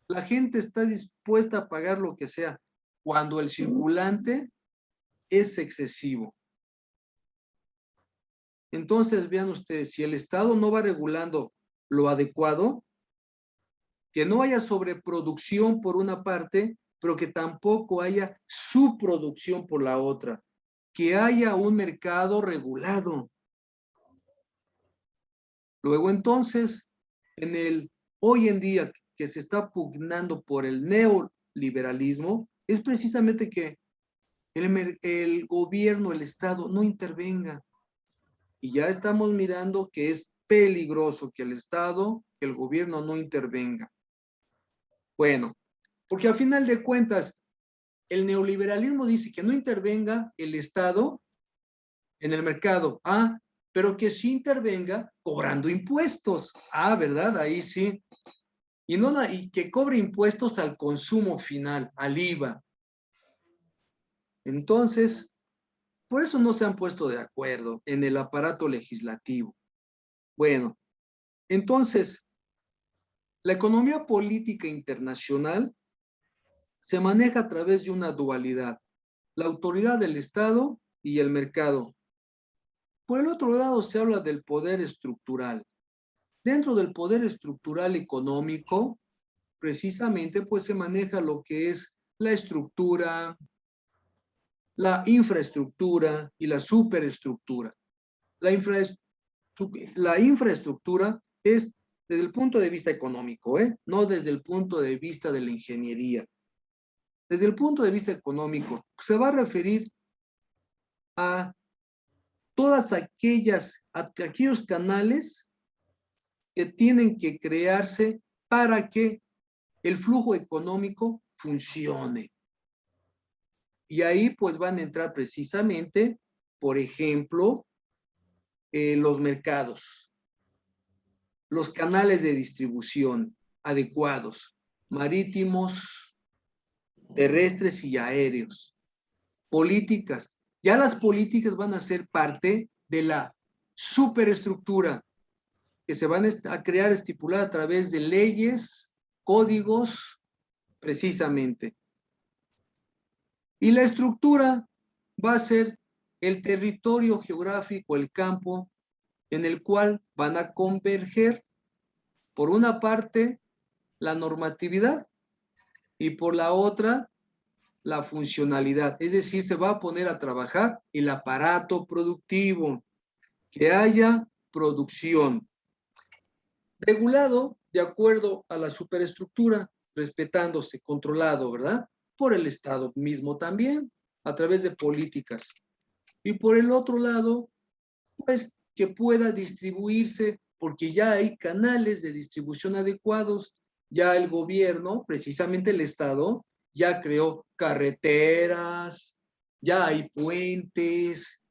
la gente está dispuesta a pagar lo que sea, cuando el circulante es excesivo. Entonces, vean ustedes, si el Estado no va regulando lo adecuado, que no haya sobreproducción por una parte, pero que tampoco haya subproducción por la otra, que haya un mercado regulado. Luego entonces, hoy en día que se está pugnando por el neoliberalismo, es precisamente que el gobierno, el Estado no intervenga. Y ya estamos mirando que es peligroso que el Estado, que el gobierno no intervenga. Bueno, porque al final de cuentas, el neoliberalismo dice que no intervenga el Estado en el mercado. Pero que sí intervenga cobrando impuestos. ¿Verdad? Ahí sí. Y que cobre impuestos al consumo final, al IVA. Entonces, por eso no se han puesto de acuerdo en el aparato legislativo. Bueno, entonces, la economía política internacional se maneja a través de una dualidad, la autoridad del Estado y el mercado. Por el otro lado, se habla del poder estructural. Dentro del poder estructural económico, precisamente, pues se maneja lo que es la estructura, la infraestructura y la superestructura. La infraestructura es desde el punto de vista económico, no desde el punto de vista de la ingeniería. Desde el punto de vista económico, se va a referir a todas aquellos canales que tienen que crearse para que el flujo económico funcione. Y ahí pues van a entrar precisamente, por ejemplo, los mercados, los canales de distribución adecuados, marítimos, terrestres y aéreos. Políticas. Ya las políticas van a ser parte de la superestructura que se van a crear, estipular a través de leyes, códigos, precisamente. Y la estructura va a ser el territorio geográfico, el campo, en el cual van a converger, por una parte, la normatividad y por la otra, la funcionalidad. Es decir, se va a poner a trabajar el aparato productivo, que haya producción. Regulado de acuerdo a la superestructura, respetándose, controlado, ¿verdad? Por el Estado mismo también, a través de políticas. Y por el otro lado, pues que pueda distribuirse, porque ya hay canales de distribución adecuados, ya el gobierno, precisamente el Estado, ya creó carreteras, ya hay puentes,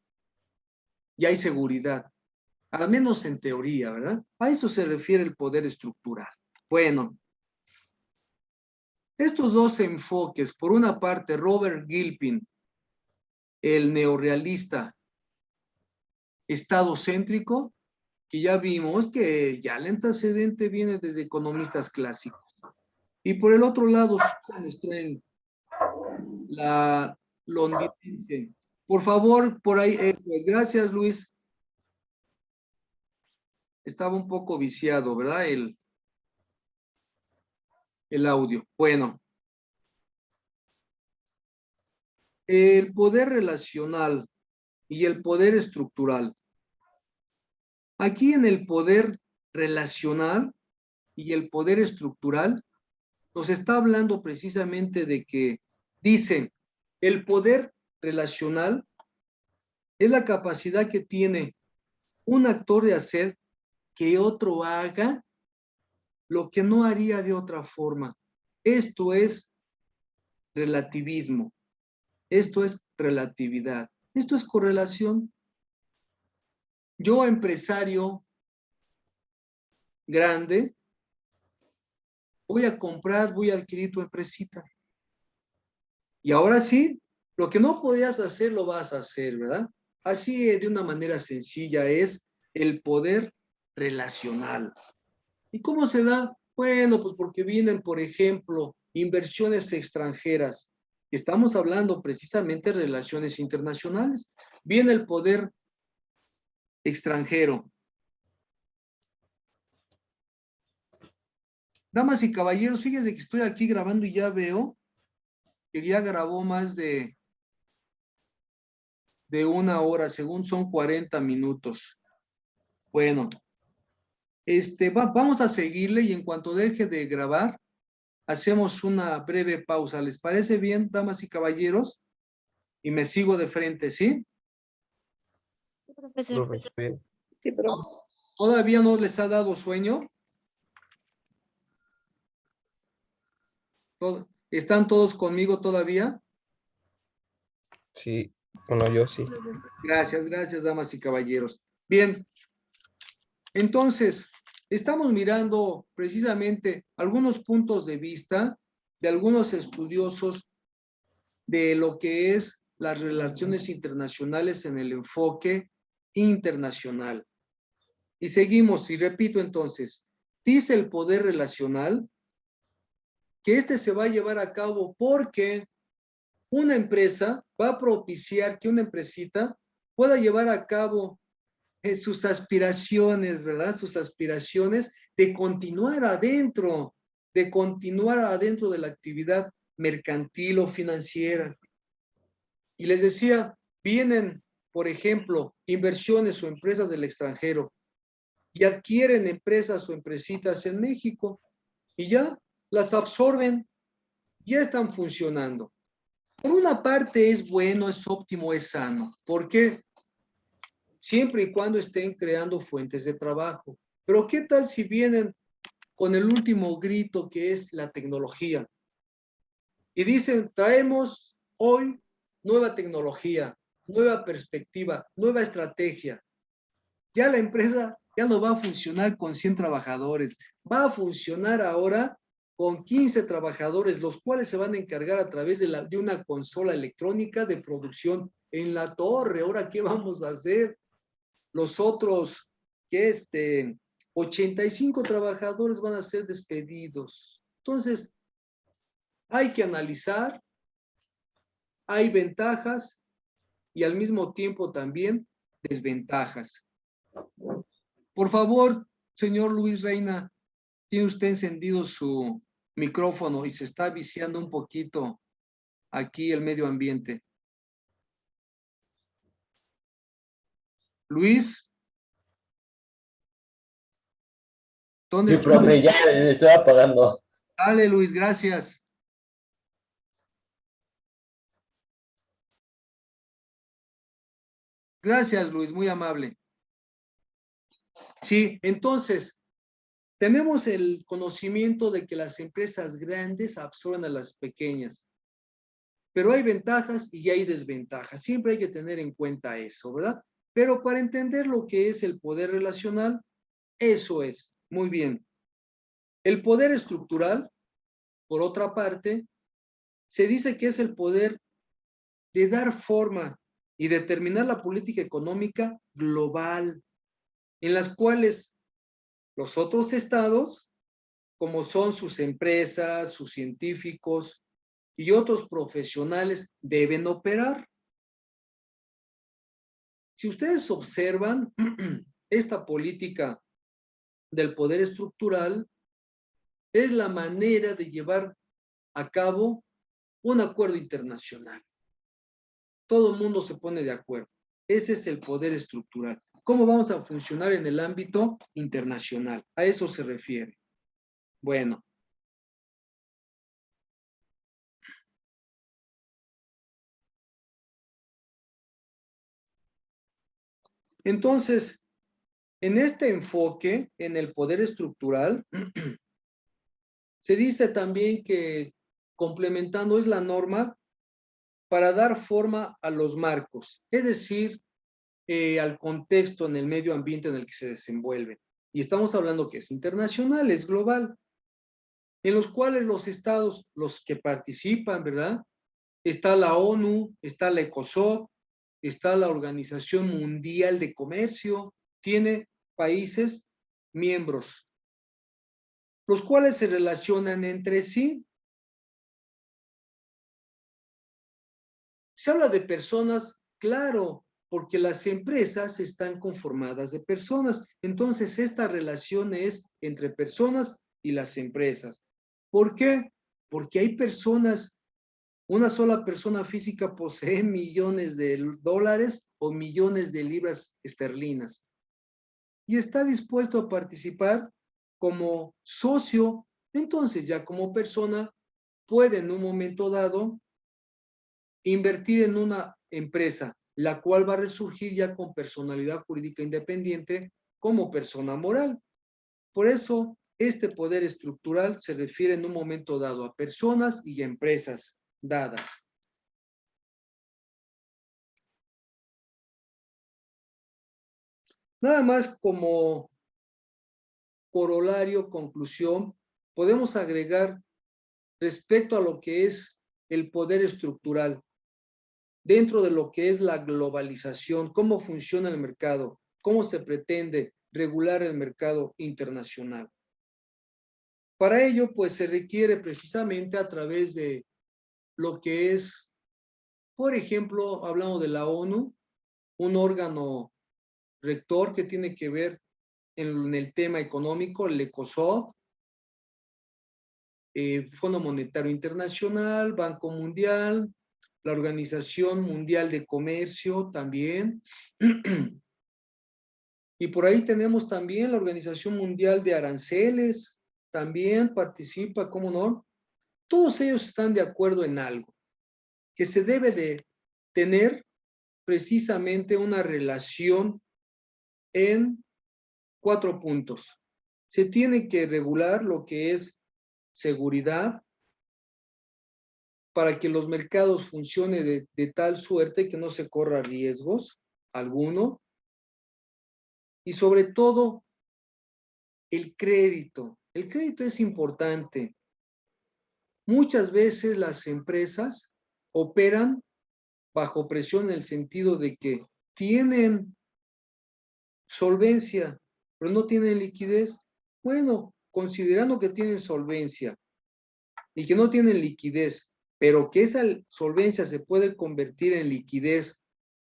ya hay seguridad, al menos en teoría, ¿verdad? A eso se refiere el poder estructural. Bueno, estos dos enfoques, por una parte, Robert Gilpin, el neorrealista estado-céntrico, que ya vimos que ya el antecedente viene desde economistas clásicos. Y por el otro lado, Susan Strang, la londinense. Por favor, por ahí, pues gracias, Luis. Estaba un poco viciado, ¿verdad? El audio. Bueno. El poder relacional y el poder estructural. Aquí en el poder relacional y el poder estructural nos está hablando precisamente de que dice, el poder relacional es la capacidad que tiene un actor de hacer que otro haga lo que no haría de otra forma. Esto es relativismo. Esto es relatividad. Esto es correlación. Yo, empresario grande, voy a comprar, voy a adquirir tu empresita. Y ahora sí, lo que no podías hacer, lo vas a hacer, ¿verdad? Así de una manera sencilla es el poder relacional. ¿Y cómo se da? Bueno, pues porque vienen, por ejemplo, inversiones extranjeras. Estamos hablando precisamente de relaciones internacionales. Viene el poder extranjero. Damas y caballeros, fíjense que estoy aquí grabando y ya veo que ya grabó más de una hora, según son 40 minutos. Bueno, vamos a seguirle y en cuanto deje de grabar, hacemos una breve pausa. ¿Les parece bien, damas y caballeros? Y me sigo de frente, ¿sí? Profesor. Bien. Sí, pero ¿Todavía no les ha dado sueño? ¿Están todos conmigo todavía? Sí, bueno, yo sí. Gracias, gracias, damas y caballeros. Bien, entonces, estamos mirando precisamente algunos puntos de vista de algunos estudiosos de lo que es las relaciones internacionales en el enfoque internacional. Y seguimos, y repito entonces, dice el poder relacional que este se va a llevar a cabo porque una empresa va a propiciar que una empresita pueda llevar a cabo sus aspiraciones, ¿verdad? Sus aspiraciones de continuar adentro de la actividad mercantil o financiera. Y les decía, vienen, por ejemplo, inversiones o empresas del extranjero y adquieren empresas o empresitas en México y ya las absorben, ya están funcionando. Por una parte es bueno, es óptimo, es sano. ¿Por qué? Siempre y cuando estén creando fuentes de trabajo. Pero ¿qué tal si vienen con el último grito que es la tecnología? Y dicen, traemos hoy nueva tecnología, nueva perspectiva, nueva estrategia. Ya la empresa ya no va a funcionar con 100 trabajadores, va a funcionar ahora con 15 trabajadores, los cuales se van a encargar a través de una consola electrónica de producción en la torre. Ahora, ¿qué vamos a hacer? Los otros, que 85 trabajadores van a ser despedidos. Entonces, hay que analizar, hay ventajas y al mismo tiempo también desventajas. Por favor, señor Luis Reina, tiene usted encendido su micrófono y se está viciando un poquito aquí el medio ambiente. Luis, ¿dónde Sí, está? profe, ya le estoy apagando. Dale, Luis, gracias. Gracias, Luis, muy amable. Sí, entonces, tenemos el conocimiento de que las empresas grandes absorben a las pequeñas, pero hay ventajas y hay desventajas. Siempre hay que tener en cuenta eso, ¿verdad? Pero para entender lo que es el poder relacional, eso es, muy bien. El poder estructural, por otra parte, se dice que es el poder de dar forma y determinar la política económica global, en las cuales los otros estados, como son sus empresas, sus científicos y otros profesionales, deben operar. Si ustedes observan esta política del poder estructural, es la manera de llevar a cabo un acuerdo internacional. Todo el mundo se pone de acuerdo. Ese es el poder estructural. ¿Cómo vamos a funcionar en el ámbito internacional? A eso se refiere. Bueno. Entonces, en este enfoque, en el poder estructural, se dice también que complementando es la norma para dar forma a los marcos, es decir, al contexto en el medio ambiente en el que se desenvuelven. Y estamos hablando que es internacional, es global, en los cuales los estados, los que participan, ¿verdad? Está la ONU, está la ECOSOC, está la Organización Mundial de Comercio, tiene países miembros, los cuales se relacionan entre sí. Se habla de personas, claro, porque las empresas están conformadas de personas. Entonces, esta relación es entre personas y las empresas. ¿Por qué? Porque hay personas, una sola persona física posee millones de dólares o millones de libras esterlinas y está dispuesto a participar como socio. Entonces, ya como persona, puede en un momento dado invertir en una empresa, la cual va a resurgir ya con personalidad jurídica independiente como persona moral. Por eso, este poder estructural se refiere en un momento dado a personas y a empresas dadas. Nada más como corolario, conclusión, podemos agregar respecto a lo que es el poder estructural, dentro de lo que es la globalización, cómo funciona el mercado, cómo se pretende regular el mercado internacional. Para ello, pues se requiere precisamente a través de lo que es, por ejemplo, hablamos de la ONU, un órgano rector que tiene que ver en el tema económico, el ECOSOC, Fondo Monetario Internacional, Banco Mundial, la Organización Mundial de Comercio también. Y por ahí tenemos también la Organización Mundial de Aranceles, también participa, ¿cómo no? Todos ellos están de acuerdo en algo, que se debe de tener precisamente una relación en 4 puntos. Se tiene que regular lo que es seguridad para que los mercados funcionen de tal suerte que no se corra riesgos alguno. Y sobre todo, el crédito. El crédito es importante. Muchas veces las empresas operan bajo presión en el sentido de que tienen solvencia, pero no tienen liquidez. Bueno, considerando que tienen solvencia y que no tienen liquidez, pero que esa solvencia se puede convertir en liquidez,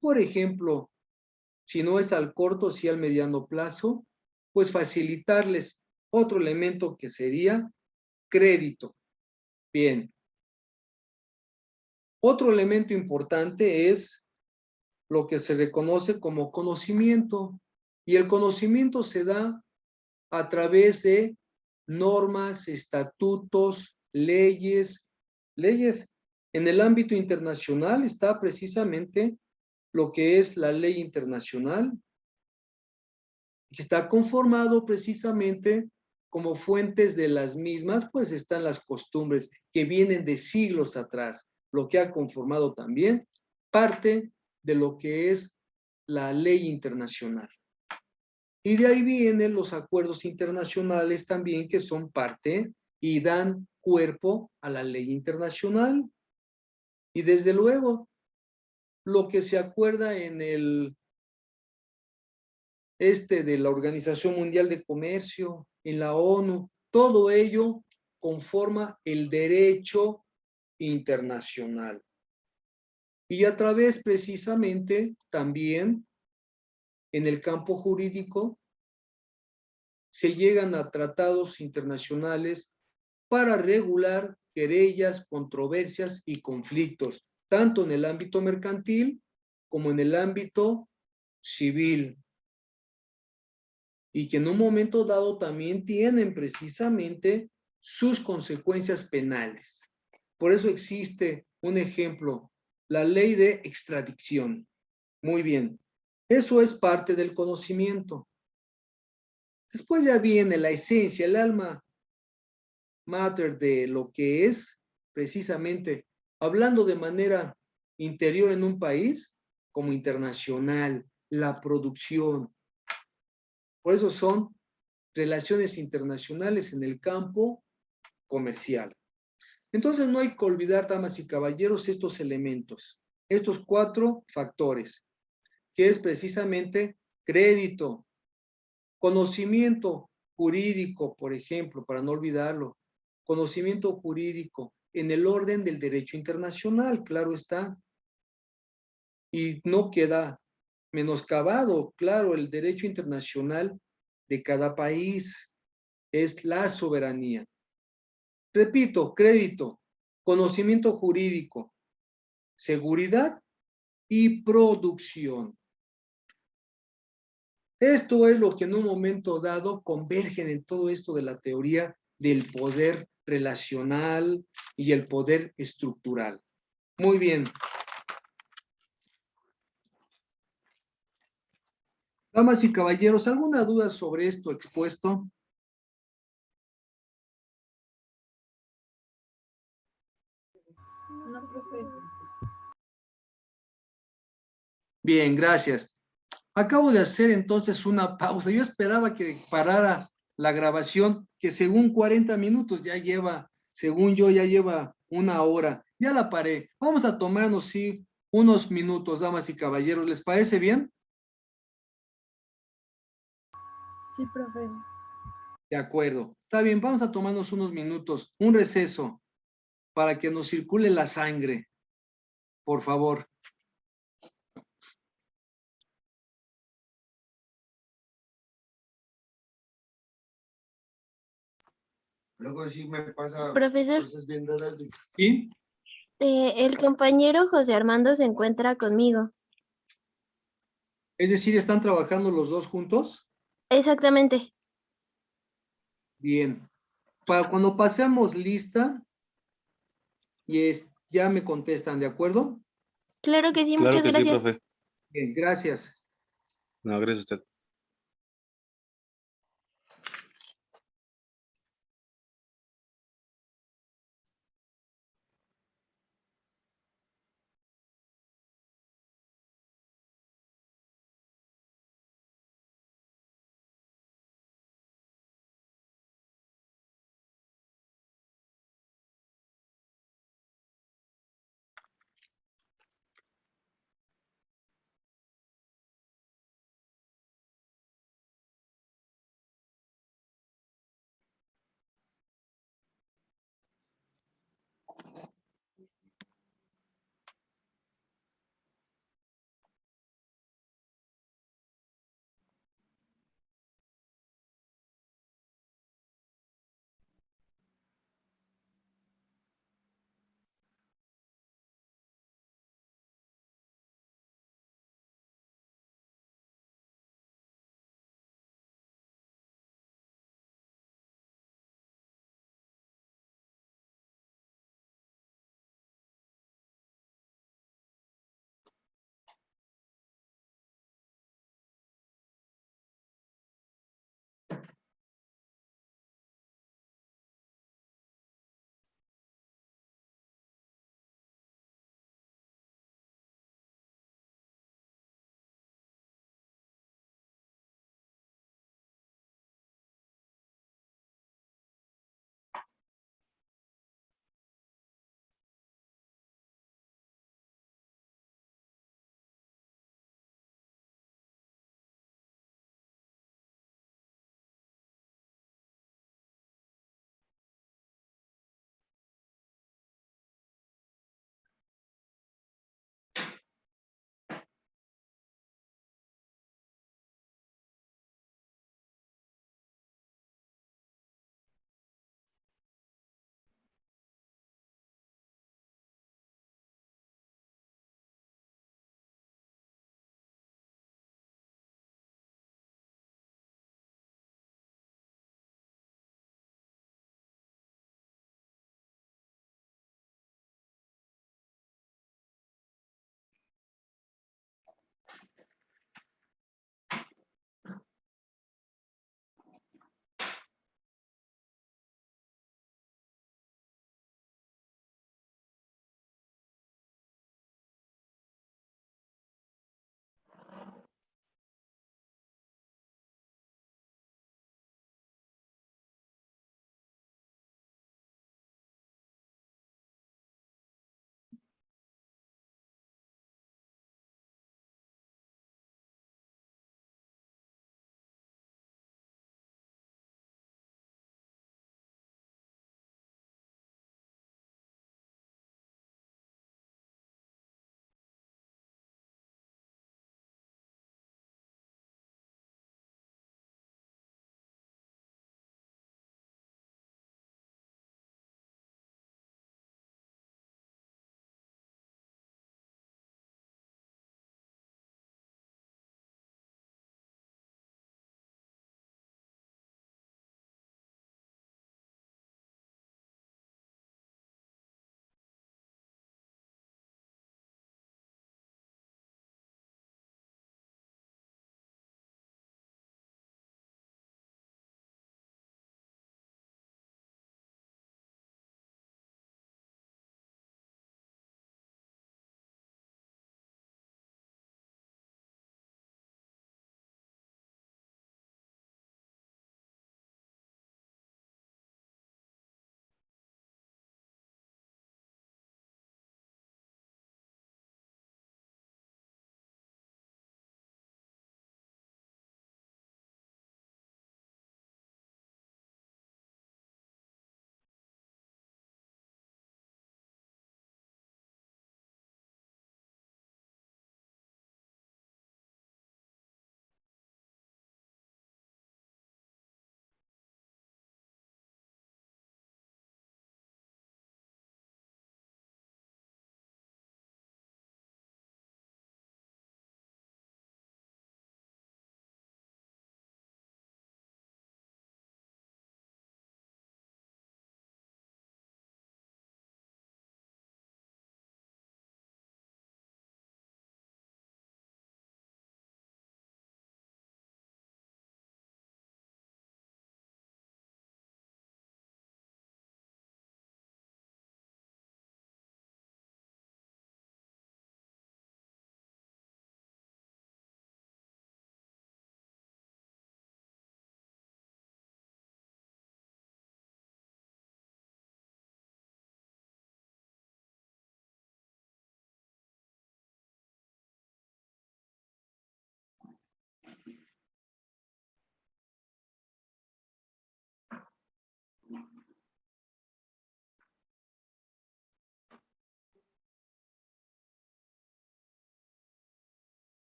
por ejemplo, si no es al corto, sí al mediano plazo, pues facilitarles otro elemento que sería crédito. Bien. Otro elemento importante es lo que se reconoce como conocimiento, y el conocimiento se da a través de normas, estatutos, leyes. En el ámbito internacional está precisamente lo que es la ley internacional, que está conformado precisamente como fuentes de las mismas, pues están las costumbres que vienen de siglos atrás, lo que ha conformado también parte de lo que es la ley internacional. Y de ahí vienen los acuerdos internacionales también, que son parte y dan cuerpo a la ley internacional. Y desde luego, lo que se acuerda en el de la Organización Mundial de Comercio, en la ONU, todo ello conforma el derecho internacional. Y a través precisamente también en el campo jurídico se llegan a tratados internacionales para regular querellas, controversias y conflictos, tanto en el ámbito mercantil como en el ámbito civil, y que en un momento dado también tienen precisamente sus consecuencias penales. Por eso existe un ejemplo, la ley de extradición. Muy bien, eso es parte del conocimiento. Después ya viene la esencia, el alma mater de lo que es precisamente, hablando de manera interior en un país como internacional, la producción. Por eso son relaciones internacionales en el campo comercial. Entonces no hay que olvidar, damas y caballeros, estos elementos, estos 4 factores, que es precisamente crédito, conocimiento jurídico, por ejemplo, para no olvidarlo, conocimiento jurídico en el orden del derecho internacional, claro está, y no queda menoscabado, claro, el derecho internacional de cada país es la soberanía. Repito, crédito, conocimiento jurídico, seguridad y producción. Esto es lo que en un momento dado convergen en todo esto de la teoría del poder relacional y el poder estructural. Muy bien. Damas y caballeros, ¿alguna duda sobre esto expuesto? No, profe. Bien, gracias. Acabo de hacer entonces una pausa. Yo esperaba que parara la grabación, que según 40 minutos ya lleva, según yo, ya lleva 1 hora. Ya la paré. Vamos a tomarnos, sí, unos minutos, damas y caballeros. ¿Les parece bien? Sí, profe. De acuerdo. Está bien, vamos a tomarnos unos minutos, un receso, para que nos circule la sangre, por favor. Luego sí me pasa Profesor, cosas bien raras. ¿Sí? el compañero José Armando se encuentra conmigo. Es decir, ¿están trabajando los dos juntos? Exactamente. Bien. Para cuando pasemos lista, ya me contestan, ¿de acuerdo? Claro que sí, Claro muchas que sí, gracias. profe. Bien, gracias. No, gracias a usted.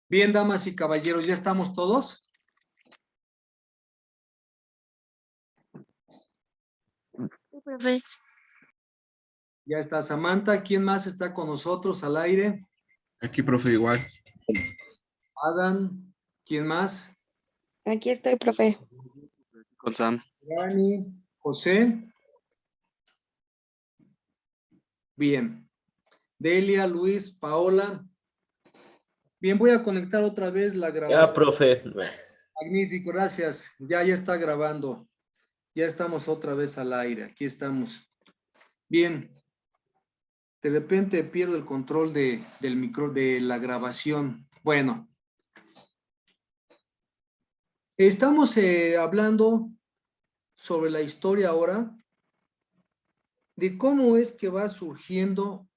Bien, damas y caballeros, ¿ya estamos todos? Sí, profe. Ya está Samantha. ¿Quién más está con nosotros al aire? Aquí, profe, igual. Adam. ¿Quién más? Aquí estoy, profe. Con Sam. Dani. José. Bien. Delia, Luis, Paola. Bien, voy a conectar otra vez la Ya, grabación. profe. Magnífico, gracias. Ya está grabando. Ya estamos otra vez al aire. Aquí estamos. Bien. De repente pierdo el control del micro, de la grabación. Bueno. Estamos hablando sobre la historia ahora de cómo es que va surgiendo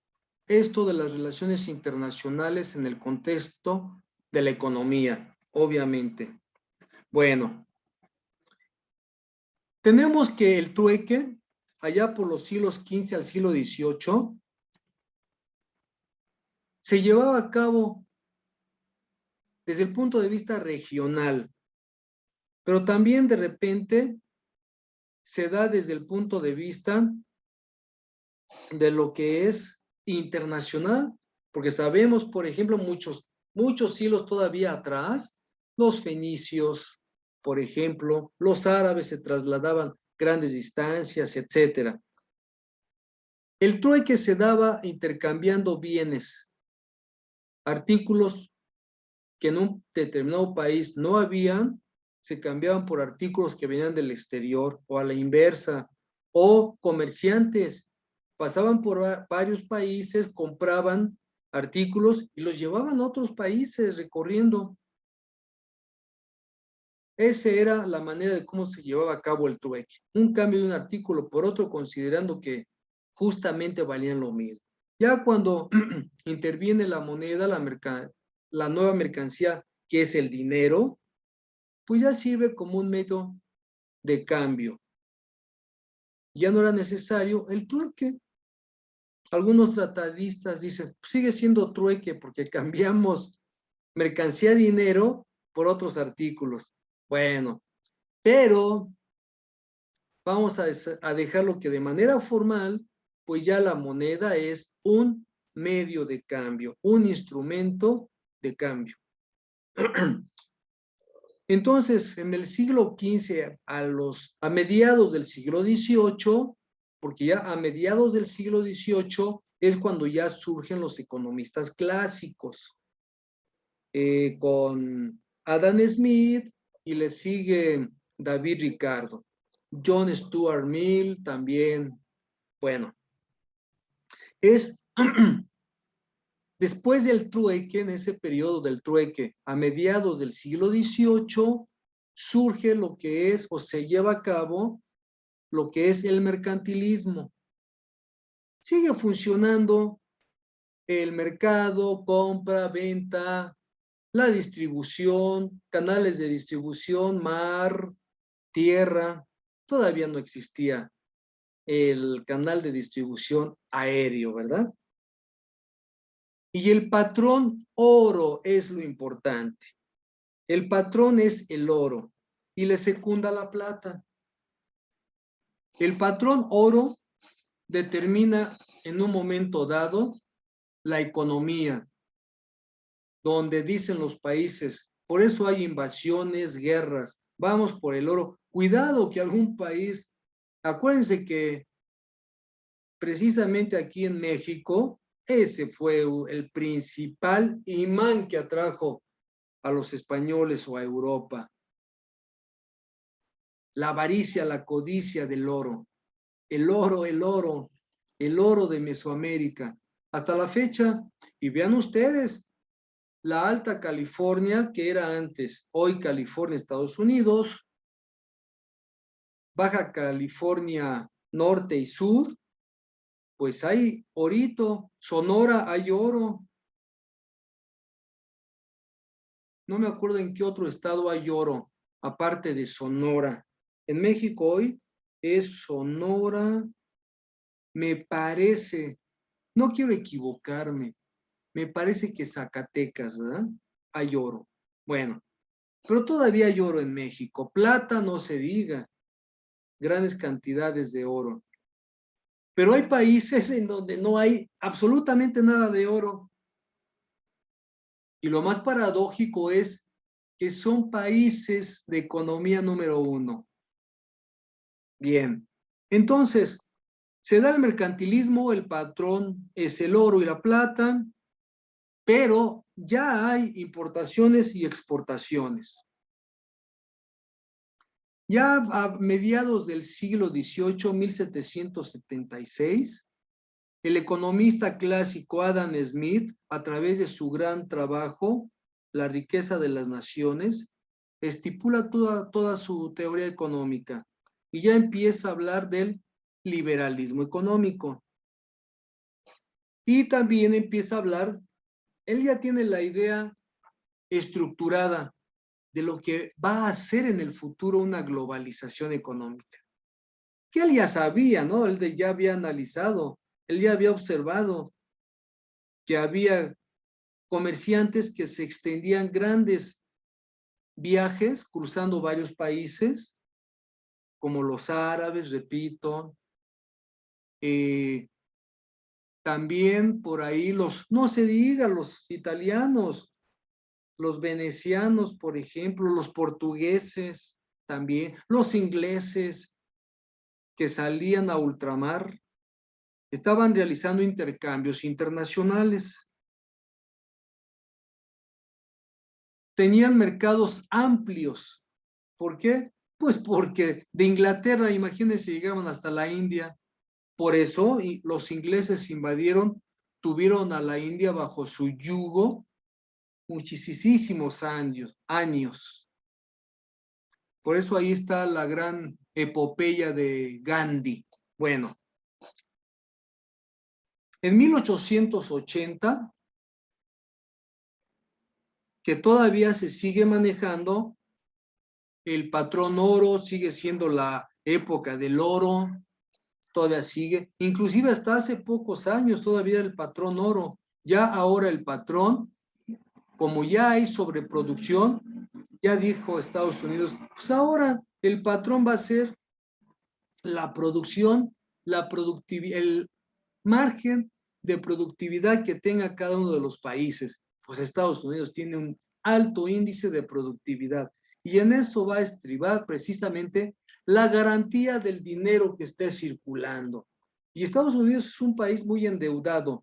esto de las relaciones internacionales en el contexto de la economía, obviamente. Bueno, tenemos que el trueque, allá por los siglos XV al siglo XVIII, se llevaba a cabo desde el punto de vista regional, pero también de repente se da desde el punto de vista de lo que es internacional, porque sabemos, por ejemplo, muchos siglos todavía atrás, los fenicios, por ejemplo, los árabes se trasladaban grandes distancias, etcétera. El trueque se daba intercambiando bienes, artículos que en un determinado país no habían, se cambiaban por artículos que venían del exterior o a la inversa, o comerciantes pasaban por varios países, compraban artículos y los llevaban a otros países recorriendo. Esa era la manera de cómo se llevaba a cabo el trueque. Un cambio de un artículo por otro, considerando que justamente valían lo mismo. Ya cuando interviene la moneda, la nueva mercancía, que es el dinero, pues ya sirve como un método de cambio. Ya no era necesario el trueque. Algunos tratadistas dicen, sigue siendo trueque porque cambiamos mercancía a dinero por otros artículos. Bueno, pero vamos a dejarlo que de manera formal, pues ya la moneda es un medio de cambio, un instrumento de cambio. Entonces, en el siglo XV, a mediados del siglo XVIII, porque ya a mediados del siglo XVIII es cuando ya surgen los economistas clásicos, con Adam Smith y le sigue David Ricardo. John Stuart Mill también, bueno, es después del trueque, en ese periodo del trueque, a mediados del siglo XVIII, surge lo que es, o se lleva a cabo, lo que es el mercantilismo. Sigue funcionando el mercado, compra, venta, la distribución, canales de distribución, mar, tierra. Todavía no existía el canal de distribución aéreo, ¿verdad? Y el patrón oro es lo importante. El patrón es el oro y le secunda la plata. El patrón oro determina en un momento dado la economía, donde dicen los países, por eso hay invasiones, guerras, vamos por el oro. Cuidado que algún país, acuérdense que precisamente aquí en México, ese fue el principal imán que atrajo a los españoles o a Europa. La avaricia, la codicia del oro. El oro, el oro, el oro de Mesoamérica. Hasta la fecha, y vean ustedes, la Alta California, que era antes, hoy California, Estados Unidos, Baja California Norte y Sur, pues hay orito, Sonora hay oro. No me acuerdo en qué otro estado hay oro, aparte de Sonora. En México hoy es Sonora, me parece, no quiero equivocarme, me parece que Zacatecas, ¿verdad? Hay oro. Bueno, pero todavía hay oro en México. Plata no se diga, grandes cantidades de oro. Pero hay países en donde no hay absolutamente nada de oro. Y lo más paradójico es que son países de economía número 1. Bien, entonces, se da el mercantilismo, el patrón es el oro y la plata, pero ya hay importaciones y exportaciones. Ya a mediados del siglo XVIII, 1776, el economista clásico Adam Smith, a través de su gran trabajo, La riqueza de las naciones, estipula toda su teoría económica y ya empieza a hablar del liberalismo económico. Y también empieza a hablar, él ya tiene la idea estructurada de lo que va a ser en el futuro una globalización económica. Que él ya sabía, ¿no? Él ya había analizado, él ya había observado que había comerciantes que se extendían grandes viajes cruzando varios países, como los árabes, repito, también por ahí no se diga, los italianos, los venecianos, por ejemplo, los portugueses también, los ingleses que salían a ultramar, estaban realizando intercambios internacionales. Tenían mercados amplios. ¿Por qué? Pues porque de Inglaterra, imagínense, llegaban hasta la India. Por eso los ingleses invadieron, tuvieron a la India bajo su yugo muchísimos años. Por eso ahí está la gran epopeya de Gandhi. Bueno, en 1880, que todavía se sigue manejando, el patrón oro sigue siendo la época del oro, todavía sigue, inclusive hasta hace pocos años todavía el patrón oro, ya ahora el patrón, como ya hay sobreproducción, ya dijo Estados Unidos, pues ahora el patrón va a ser la producción, el margen de productividad que tenga cada uno de los países. Pues Estados Unidos tiene un alto índice de productividad y en eso va a estribar precisamente la garantía del dinero que esté circulando. Y Estados Unidos es un país muy endeudado,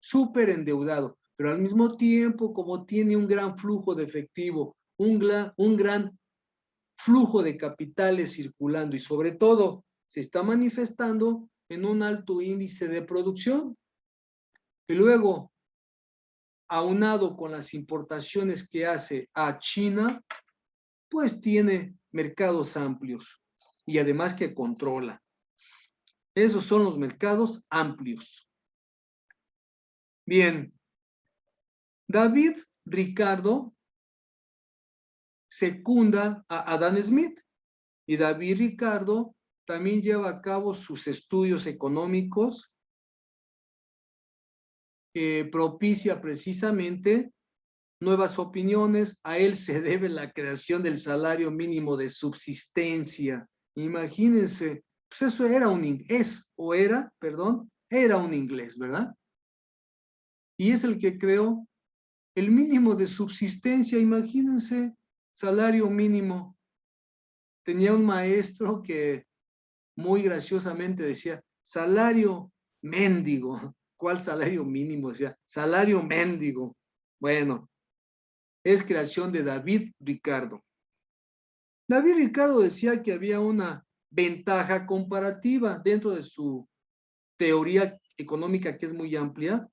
súper endeudado, pero al mismo tiempo, como tiene un gran flujo de efectivo, un gran flujo de capitales circulando y sobre todo se está manifestando en un alto índice de producción. Y luego, aunado con las importaciones que hace a China, pues tiene mercados amplios y además que controla. Esos son los mercados amplios. Bien, David Ricardo secunda a Adam Smith y David Ricardo también lleva a cabo sus estudios económicos, propicia precisamente nuevas opiniones. A él se debe la creación del salario mínimo de subsistencia. Imagínense, pues eso era un inglés, ¿verdad? Y es el que creó el mínimo de subsistencia. Imagínense, salario mínimo. Tenía un maestro que muy graciosamente decía, salario mendigo. ¿Cuál salario mínimo? Decía, salario mendigo. Bueno, es creación de David Ricardo. David Ricardo decía que había una ventaja comparativa dentro de su teoría económica que es muy amplia.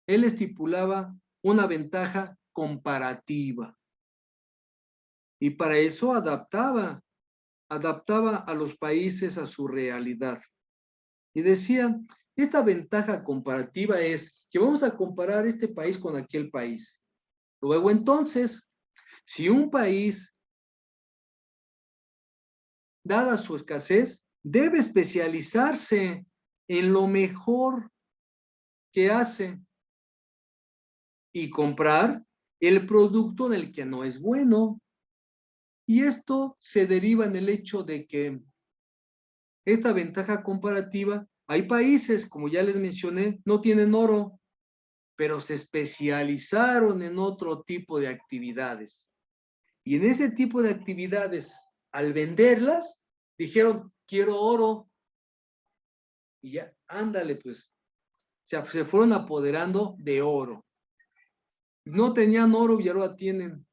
Él estipulaba una ventaja comparativa y para eso adaptaba a los países a su realidad. Y decía, esta ventaja comparativa es que vamos a comparar este país con aquel país. Luego entonces, si un país, dada su escasez, debe especializarse en lo mejor que hace. y comprar el producto en el que no es bueno. Y esto se deriva en el hecho de que esta ventaja comparativa, hay países, como ya les mencioné, no tienen oro, pero se especializaron en otro tipo de actividades. Y en ese tipo de actividades, al venderlas, dijeron, quiero oro. Y ya, ándale, pues, se fueron apoderando de oro. No tenían oro y ahora tienen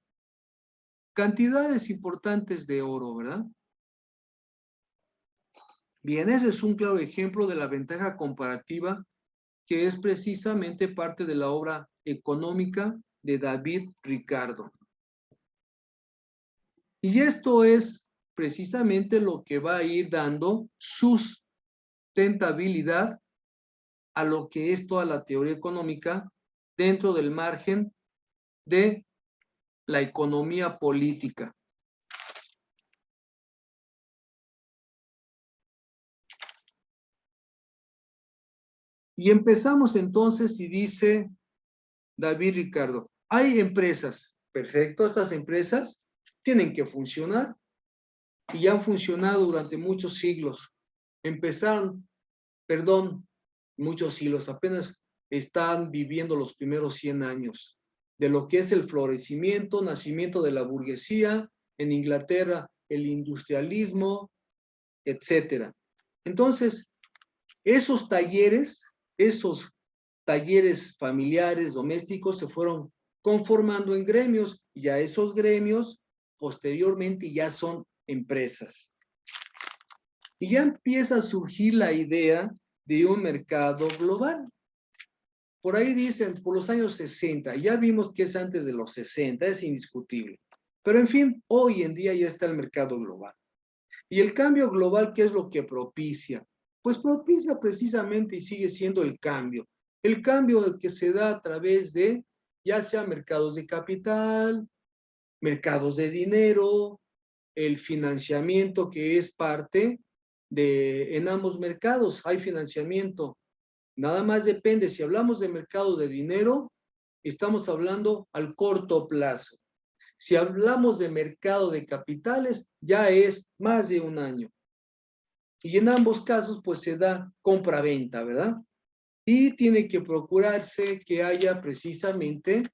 cantidades importantes de oro, ¿verdad? Bien, ese es un claro ejemplo de la ventaja comparativa que es precisamente parte de la obra económica de David Ricardo. Y esto es precisamente lo que va a ir dando sustentabilidad a lo que es toda la teoría económica dentro del margen de la economía política. Y empezamos entonces y dice David Ricardo, hay empresas, perfecto, estas empresas tienen que funcionar y han funcionado durante muchos siglos. Empezaron, muchos siglos, apenas están viviendo los primeros 100 años de lo que es el florecimiento, nacimiento de la burguesía, en Inglaterra, el industrialismo, etcétera. Entonces, esos talleres familiares, domésticos, se fueron conformando en gremios, y ya esos gremios posteriormente ya son empresas. Y ya empieza a surgir la idea de un mercado global. Por ahí dicen, por los años 60, ya vimos que es antes de los 60, es indiscutible. Pero en fin, hoy en día ya está el mercado global. Y el cambio global, ¿qué es lo que propicia? Pues propicia precisamente y sigue siendo el cambio. El cambio que se da a través de, ya sea mercados de capital, mercados de dinero, el financiamiento que es parte en ambos mercados hay financiamiento. Nada más depende, si hablamos de mercado de dinero, estamos hablando al corto plazo. Si hablamos de mercado de capitales, ya es más de un año. Y en ambos casos, pues se da compra-venta, ¿verdad? Y tiene que procurarse que haya precisamente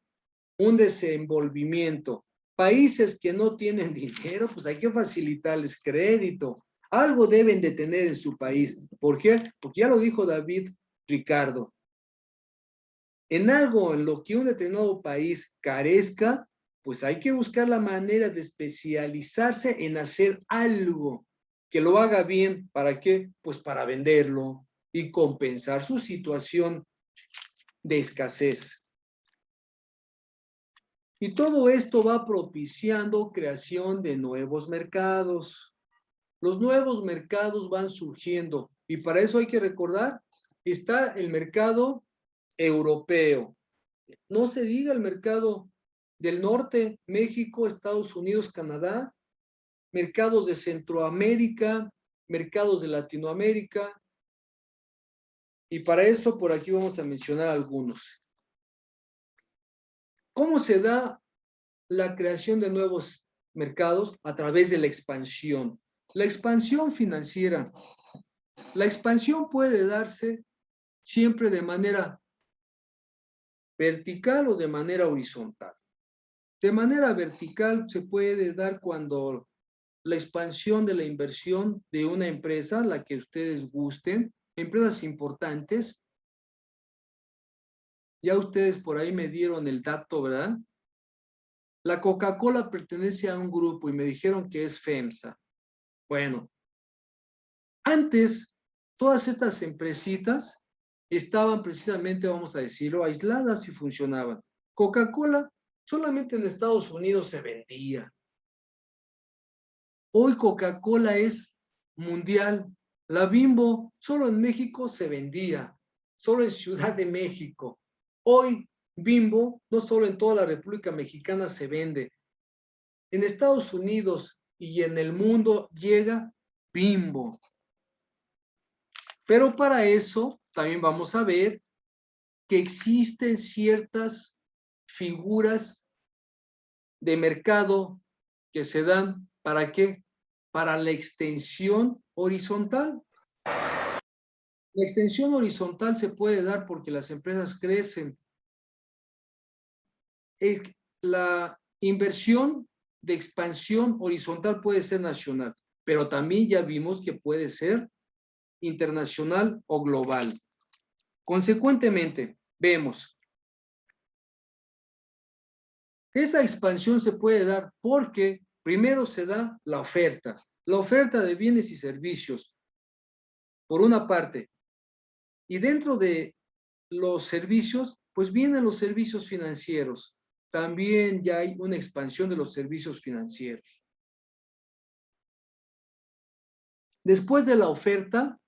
un desenvolvimiento. Países que no tienen dinero, pues hay que facilitarles crédito. Algo deben de tener en su país. ¿Por qué? Porque ya lo dijo David Ricardo. En algo en lo que un determinado país carezca, pues hay que buscar la manera de especializarse en hacer algo que lo haga bien. ¿Para qué? Pues para venderlo y compensar su situación de escasez. Y todo esto va propiciando creación de nuevos mercados. Los nuevos mercados van surgiendo y para eso hay que recordar, está el mercado europeo. No se diga el mercado del norte, México, Estados Unidos, Canadá, mercados de Centroamérica, mercados de Latinoamérica. Y para eso por aquí vamos a mencionar algunos. ¿Cómo se da la creación de nuevos mercados? A través de la expansión. La expansión financiera. La expansión puede darse siempre de manera vertical o de manera horizontal. De manera vertical se puede dar cuando la expansión de la inversión de una empresa, la que ustedes gusten, empresas importantes. Ya ustedes por ahí me dieron el dato, ¿verdad? La Coca-Cola pertenece a un grupo y me dijeron que es FEMSA. Bueno, antes todas estas empresitas estaban precisamente, vamos a decirlo, aisladas y funcionaban. Coca-Cola solamente en Estados Unidos se vendía. Hoy Coca-Cola es mundial. La Bimbo solo en México se vendía, solo en Ciudad de México. Hoy Bimbo no solo en toda la República Mexicana se vende. En Estados Unidos y en el mundo llega Bimbo. Pero para eso también vamos a ver que existen ciertas figuras de mercado que se dan, ¿para qué? Para la extensión horizontal. La extensión horizontal se puede dar porque las empresas crecen. La inversión de expansión horizontal puede ser nacional, pero también ya vimos que puede ser internacional o global. Consecuentemente, vemos, esa expansión se puede dar porque primero se da la oferta de bienes y servicios, por una parte, y dentro de los servicios, pues vienen los servicios financieros. También ya hay una expansión de los servicios financieros. Después de la oferta,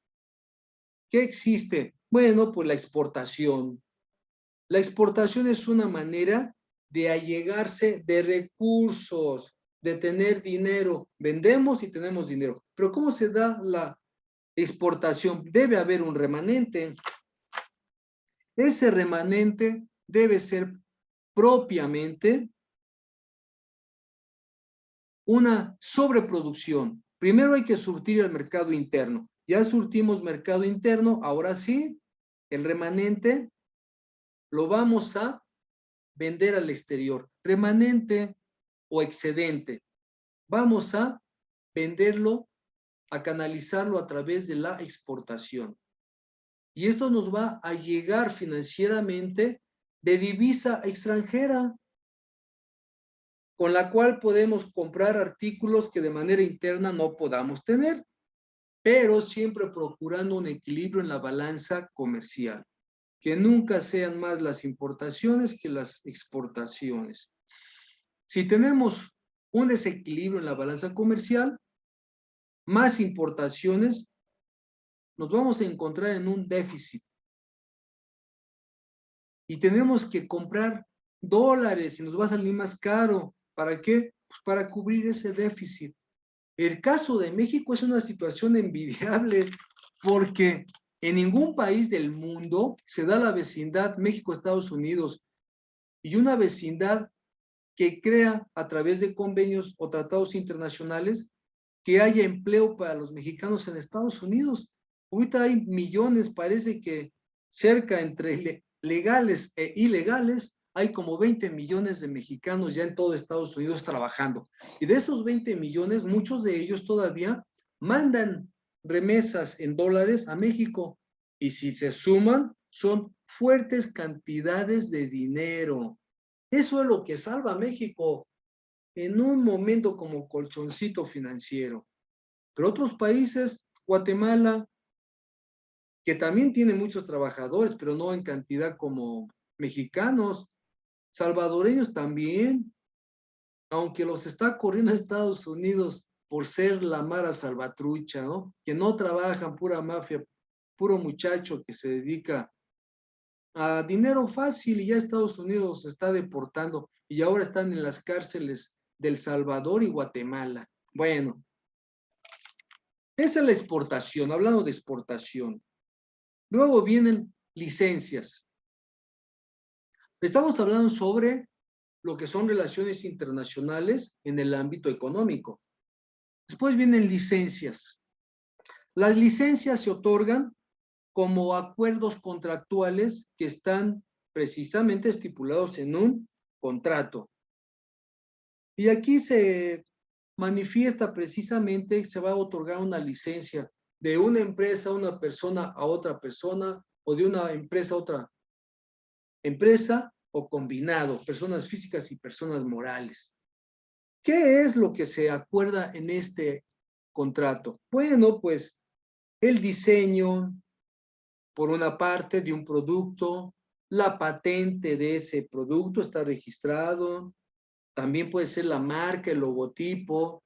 ¿qué existe? Bueno, pues la exportación. La exportación es una manera de allegarse de recursos, de tener dinero. Vendemos y tenemos dinero. Pero ¿cómo se da la exportación? Debe haber un remanente. Ese remanente debe ser propiamente una sobreproducción. Primero hay que surtir el mercado interno. Ya surtimos mercado interno, ahora sí, el remanente lo vamos a vender al exterior. Remanente o excedente. Vamos a venderlo, a canalizarlo a través de la exportación. Y esto nos va a llegar financieramente de divisa extranjera, con la cual podemos comprar artículos que de manera interna no podamos tener, pero siempre procurando un equilibrio en la balanza comercial, que nunca sean más las importaciones que las exportaciones. Si tenemos un desequilibrio en la balanza comercial, más importaciones, nos vamos a encontrar en un déficit. Y tenemos que comprar dólares y nos va a salir más caro. ¿Para qué? Pues para cubrir ese déficit. El caso de México es una situación envidiable porque en ningún país del mundo se da la vecindad México-Estados Unidos y una vecindad que crea a través de convenios o tratados internacionales que haya empleo para los mexicanos en Estados Unidos. Ahorita hay millones, parece que cerca entre legales e ilegales, hay como 20 millones de mexicanos ya en todo Estados Unidos trabajando. Y de esos 20 millones, muchos de ellos todavía mandan remesas en dólares a México. Y si se suman, son fuertes cantidades de dinero. Eso es lo que salva a México en un momento como colchoncito financiero. Pero otros países, Guatemala, que también tiene muchos trabajadores, pero no en cantidad como mexicanos, salvadoreños también, aunque los está corriendo a Estados Unidos por ser la mara salvatrucha, ¿no? Que no trabajan, pura mafia, puro muchacho que se dedica a dinero fácil y ya Estados Unidos se está deportando y ahora están en las cárceles del Salvador y Guatemala. Bueno, esa es la exportación, hablando de exportación. Luego vienen licencias. Estamos hablando sobre lo que son relaciones internacionales en el ámbito económico. Después vienen licencias. Las licencias se otorgan como acuerdos contractuales que están precisamente estipulados en un contrato. Y aquí se manifiesta precisamente, se va a otorgar una licencia de una empresa a una persona a otra persona o de una empresa a otra empresa o combinado, personas físicas y personas morales. ¿Qué es lo que se acuerda en este contrato? Bueno, pues el diseño, por una parte, de un producto, la patente de ese producto está registrado, también puede ser la marca, el logotipo,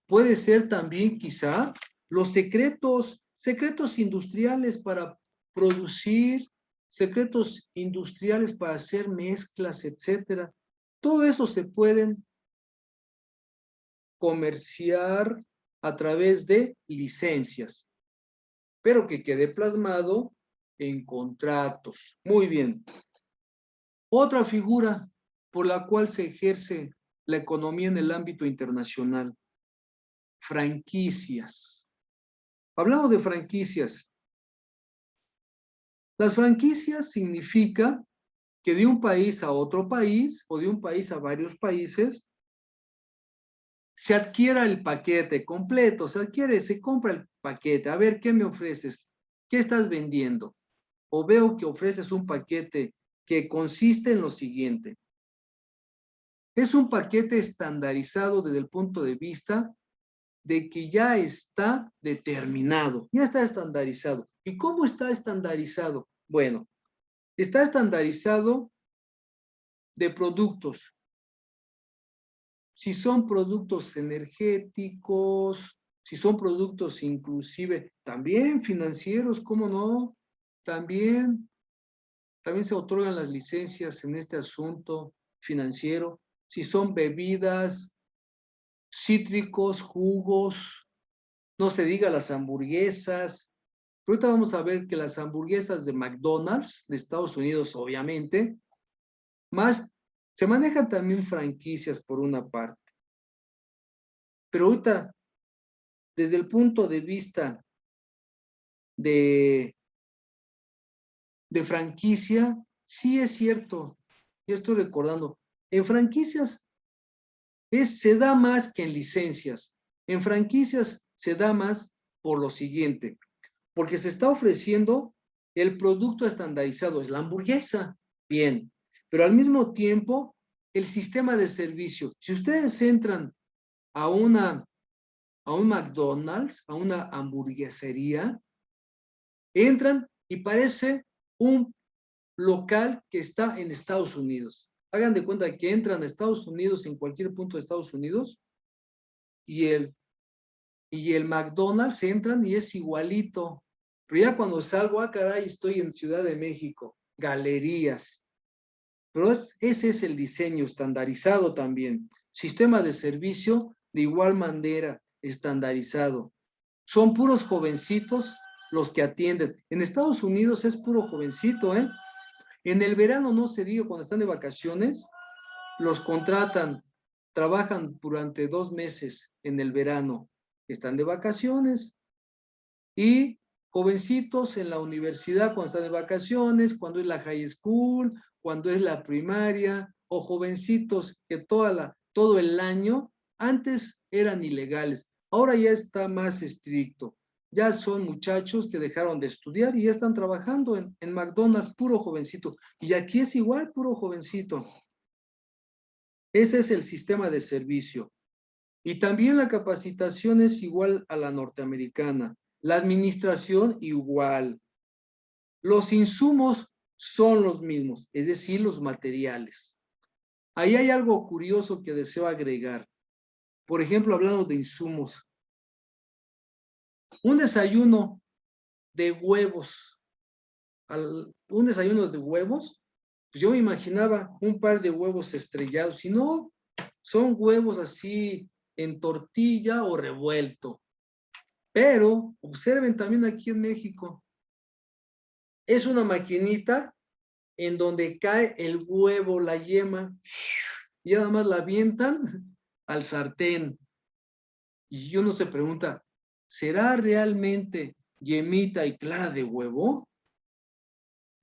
puede ser también quizá los secretos industriales para producir, secretos industriales para hacer mezclas, etcétera. Todo eso se pueden comerciar a través de licencias, pero que quede plasmado en contratos. Muy bien. Otra figura por la cual se ejerce la economía en el ámbito internacional. Franquicias. Hablamos de franquicias. Las franquicias significa que de un país a otro país o de un país a varios países se adquiera el paquete completo, se compra el paquete. A ver, ¿qué me ofreces? ¿Qué estás vendiendo? O veo que ofreces un paquete que consiste en lo siguiente. Es un paquete estandarizado desde el punto de vista de que ya está determinado, ya está estandarizado. ¿Y cómo está estandarizado? Bueno, está estandarizado de productos. Si son productos energéticos, si son productos inclusive también financieros, ¿cómo no? También se otorgan las licencias en este asunto financiero. Si son bebidas, cítricos, jugos, no se diga las hamburguesas. Pero ahorita vamos a ver que las hamburguesas de McDonald's, de Estados Unidos, obviamente, se manejan también franquicias por una parte. Pero ahorita, desde el punto de vista de franquicia, sí es cierto. Yo estoy recordando. En franquicias se da más que en licencias. En franquicias se da más por lo siguiente. Porque se está ofreciendo el producto estandarizado, es la hamburguesa. Bien. Pero al mismo tiempo, el sistema de servicio. Si ustedes entran a un McDonald's, a una hamburguesería, entran y parece un local que está en Estados Unidos. Hagan de cuenta que entran a Estados Unidos, en cualquier punto de Estados Unidos, y el McDonald's entran y es igualito. Pero ya cuando salgo, caray, estoy en Ciudad de México, galerías. Pero ese es el diseño estandarizado también. Sistema de servicio de igual manera estandarizado. Son puros jovencitos los que atienden. En Estados Unidos es puro jovencito, ¿eh? En el verano no se diga, cuando están de vacaciones, los contratan, trabajan durante 2 meses en el verano, están de vacaciones. Y jovencitos en la universidad cuando están de vacaciones, cuando es la high school, cuando es la primaria, o jovencitos que todo el año, antes eran ilegales, ahora ya está más estricto. Ya son muchachos que dejaron de estudiar y ya están trabajando en McDonald's, puro jovencito. Y aquí es igual, puro jovencito. Ese es el sistema de servicio. Y también la capacitación es igual a la norteamericana. La administración igual. Los insumos son los mismos, es decir, los materiales. Ahí hay algo curioso que deseo agregar. Por ejemplo, hablando de insumos. Un desayuno de huevos, pues yo me imaginaba un par de huevos estrellados, si no, son huevos así en tortilla o revuelto. Pero observen también aquí en México, es una maquinita en donde cae el huevo, la yema, y nada más la avientan al sartén. Y uno se pregunta, ¿será realmente yemita y clara de huevo?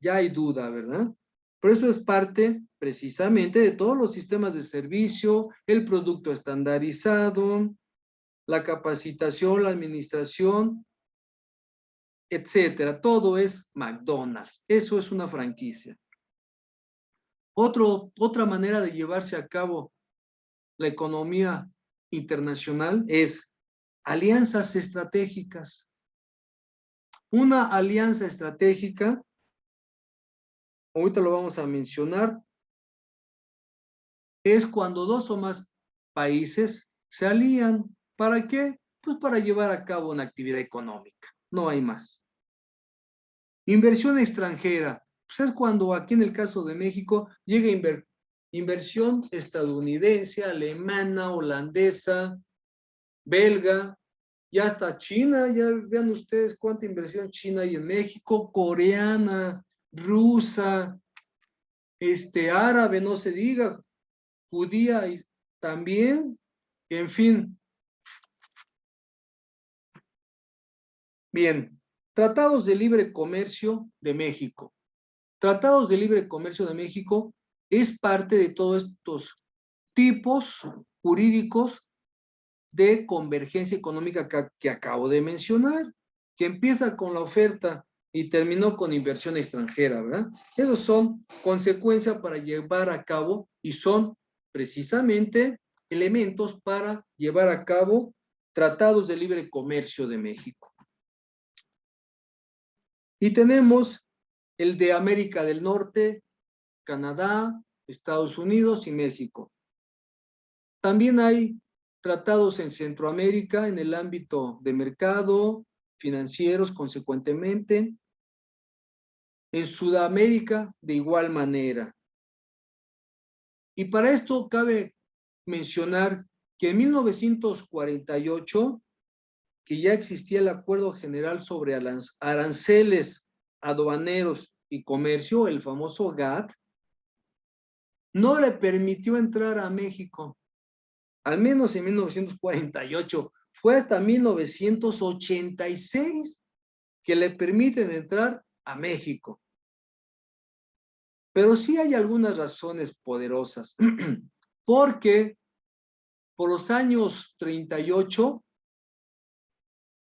Ya hay duda, ¿verdad? Por eso es parte precisamente de todos los sistemas de servicio, el producto estandarizado, la capacitación, la administración, etcétera. Todo es McDonald's. Eso es una franquicia. Otra manera de llevarse a cabo la economía internacional es alianzas estratégicas. Una alianza estratégica, ahorita lo vamos a mencionar, es cuando 2 o más países se alían. ¿Para qué? Pues para llevar a cabo una actividad económica. No hay más. Inversión extranjera. Pues es cuando aquí en el caso de México llega inversión estadounidense, alemana, holandesa, belga, y hasta China. Ya vean ustedes cuánta inversión china hay en México, coreana, rusa, árabe, no se diga. judía y también, en fin. Bien, tratados de libre comercio de México. Tratados de libre comercio de México es parte de todos estos tipos jurídicos de convergencia económica que acabo de mencionar, que empieza con la oferta y terminó con inversión extranjera, ¿verdad? Esos son consecuencias para llevar a cabo y son precisamente elementos para llevar a cabo tratados de libre comercio de México. Y tenemos el de América del Norte, Canadá, Estados Unidos y México. También hay tratados en Centroamérica en el ámbito de mercado, financieros consecuentemente. En Sudamérica de igual manera. Y para esto cabe mencionar que en 1948, que ya existía el Acuerdo General sobre Aranceles Aduaneros y Comercio, el famoso GATT, no le permitió entrar a México, al menos en 1948. Fue hasta 1986 que le permiten entrar a México. Pero sí hay algunas razones poderosas, porque por los años 38,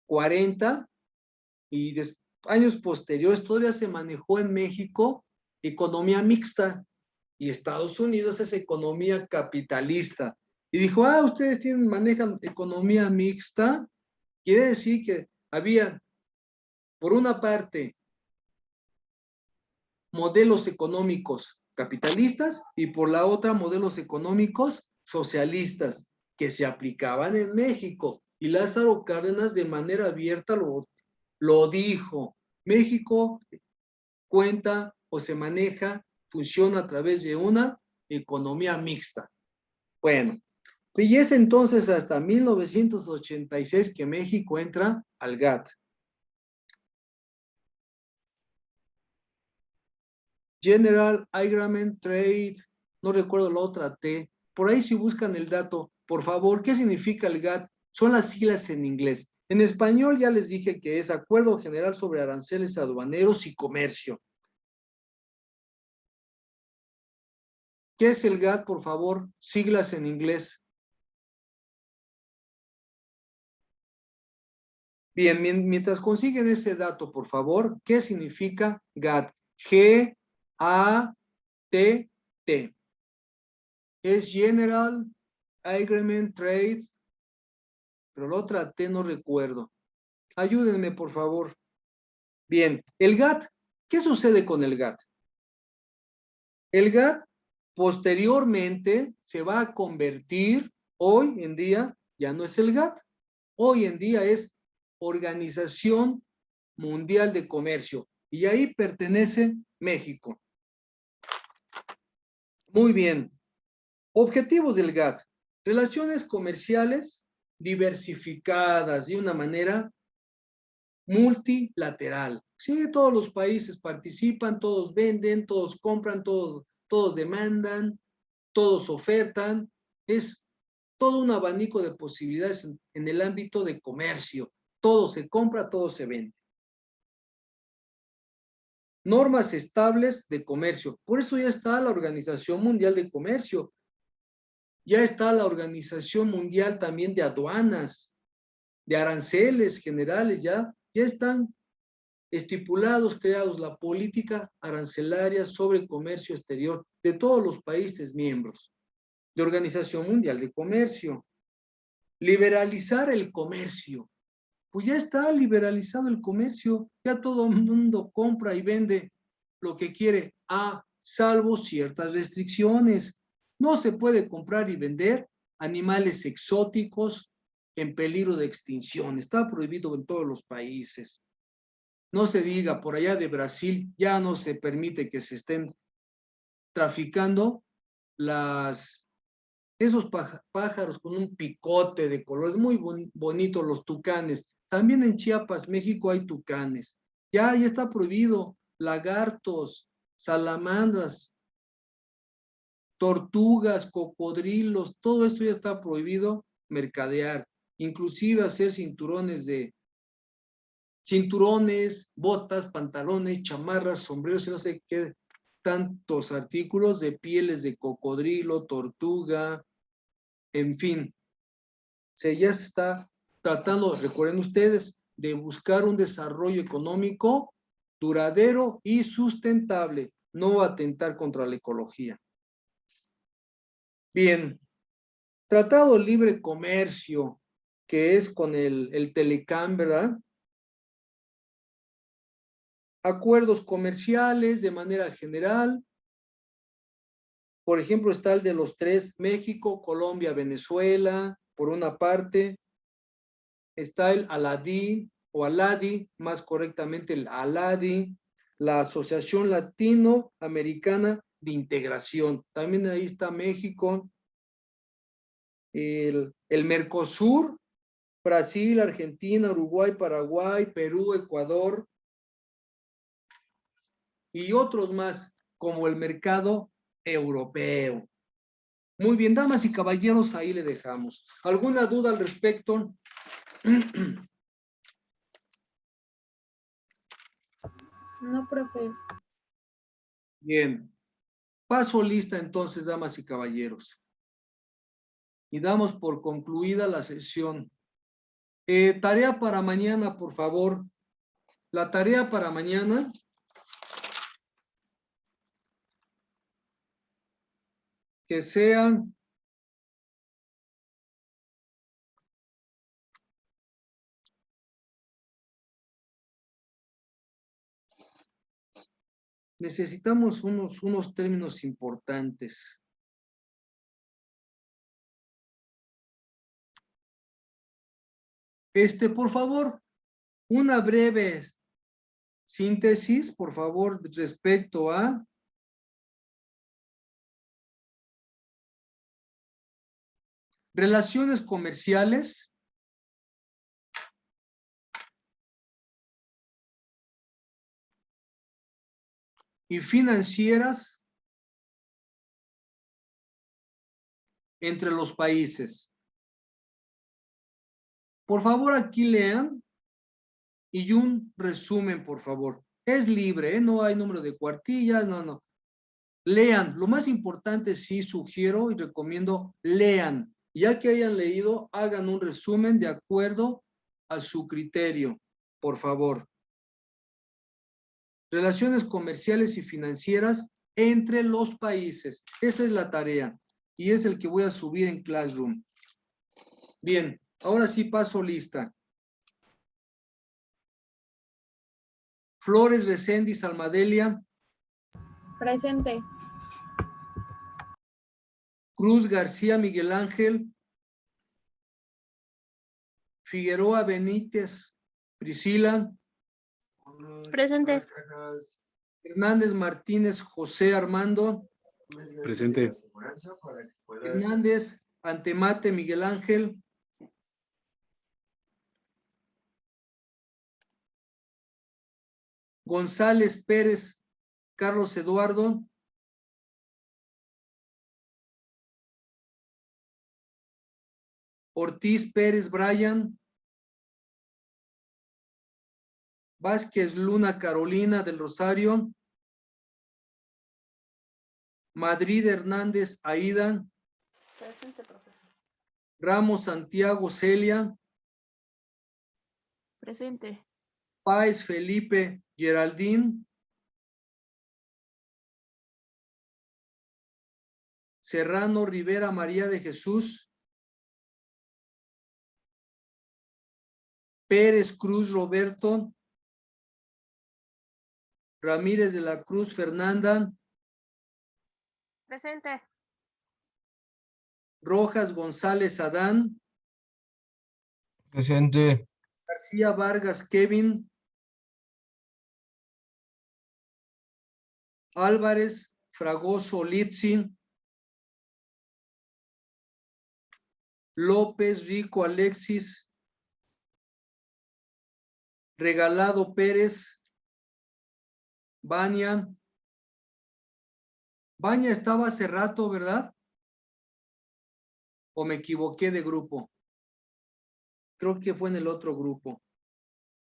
40 y años posteriores todavía se manejó en México economía mixta y Estados Unidos es economía capitalista. Y dijo, ustedes manejan economía mixta, quiere decir que había, por una parte, modelos económicos capitalistas y por la otra modelos económicos socialistas que se aplicaban en México. Y Lázaro Cárdenas de manera abierta lo dijo. México cuenta o se maneja, funciona a través de una economía mixta. Bueno, y es entonces hasta 1986 que México entra al GATT. General Agreement Trade, no recuerdo la otra T, por ahí si buscan el dato, por favor, ¿qué significa el GATT? Son las siglas en inglés. En español ya les dije que es Acuerdo General sobre Aranceles Aduaneros y Comercio. ¿Qué es el GATT, por favor? Siglas en inglés. Bien, mientras consiguen ese dato, por favor, ¿qué significa GATT? G-A-T-T. Es General Agreement Trade, pero la otra T no recuerdo. Ayúdenme, por favor. Bien, el GATT, ¿qué sucede con el GATT? El GATT posteriormente se va a convertir, hoy en día ya no es el GATT, hoy en día es Organización Mundial de Comercio, y ahí pertenece México. Muy bien. Objetivos del GATT. Relaciones comerciales diversificadas de una manera multilateral. Sí, todos los países participan, todos venden, todos compran, todos demandan, todos ofertan. Es todo un abanico de posibilidades en el ámbito de comercio. Todo se compra, todo se vende. Normas estables de comercio. Por eso ya está la Organización Mundial de Comercio. Ya está la Organización Mundial también de Aduanas, de aranceles generales, ya están estipulados, creados la política arancelaria sobre comercio exterior de todos los países miembros de Organización Mundial de Comercio. Liberalizar el comercio. Pues ya está liberalizado el comercio, ya todo el mundo compra y vende lo que quiere, salvo ciertas restricciones. No se puede comprar y vender animales exóticos en peligro de extinción. Está prohibido en todos los países. No se diga, por allá de Brasil ya no se permite que se estén traficando esos pájaros con un picote de colores muy bonitos, los tucanes. También en Chiapas, México, hay tucanes. Ya está prohibido lagartos, salamandras, tortugas, cocodrilos, todo esto ya está prohibido mercadear, inclusive hacer cinturones, botas, pantalones, chamarras, sombreros y no sé qué tantos artículos de pieles de cocodrilo, tortuga, en fin. Ya se está tratando, recuerden ustedes, de buscar un desarrollo económico duradero y sustentable, no atentar contra la ecología. Bien, Tratado de Libre Comercio, que es con el Telecam, ¿verdad? Acuerdos comerciales de manera general. Por ejemplo, está el de los tres, México, Colombia, Venezuela, por una parte. Está el ALADI, o ALADI, más correctamente el ALADI, la Asociación Latinoamericana de Integración. También ahí está México. El Mercosur, Brasil, Argentina, Uruguay, Paraguay, Perú, Ecuador y otros más, como el mercado europeo. Muy bien, damas y caballeros, ahí le dejamos. ¿Alguna duda al respecto? No, profe. Bien. Paso lista entonces, damas y caballeros. Y damos por concluida la sesión. Tarea para mañana, por favor. La tarea para mañana que sean necesitamos unos términos importantes. Por favor, una breve síntesis, por favor, respecto a relaciones comerciales, y financieras entre los países. Por favor, aquí lean y un resumen, por favor. Es libre, ¿eh? No hay número de cuartillas, no. Lean. Lo más importante, sí sugiero y recomiendo, lean. Ya que hayan leído, hagan un resumen de acuerdo a su criterio, por favor. Relaciones comerciales y financieras entre los países. Esa es la tarea y es el que voy a subir en Classroom. Bien, ahora sí paso lista. Flores Reséndiz Almadelia. Presente. Cruz García Miguel Ángel. Figueroa Benítez Priscila. Presente. Hernández Martínez José Armando. Presente. Hernández Antemate Miguel Ángel. González Pérez Carlos Eduardo. Ortiz Pérez Brian. Vázquez Luna Carolina del Rosario. Madrid Hernández Aida. Presente, profesor. Ramos Santiago Celia. Presente. Páez Felipe Geraldine. Serrano Rivera María de Jesús. Pérez Cruz Roberto. Ramírez de la Cruz Fernanda. Presente. Rojas González Adán. Presente. García Vargas Kevin. Álvarez Fragoso Litsi. López Rico Alexis. Regalado Pérez. Bania. Baña estaba hace rato, ¿verdad? ¿O me equivoqué de grupo? Creo que fue en el otro grupo.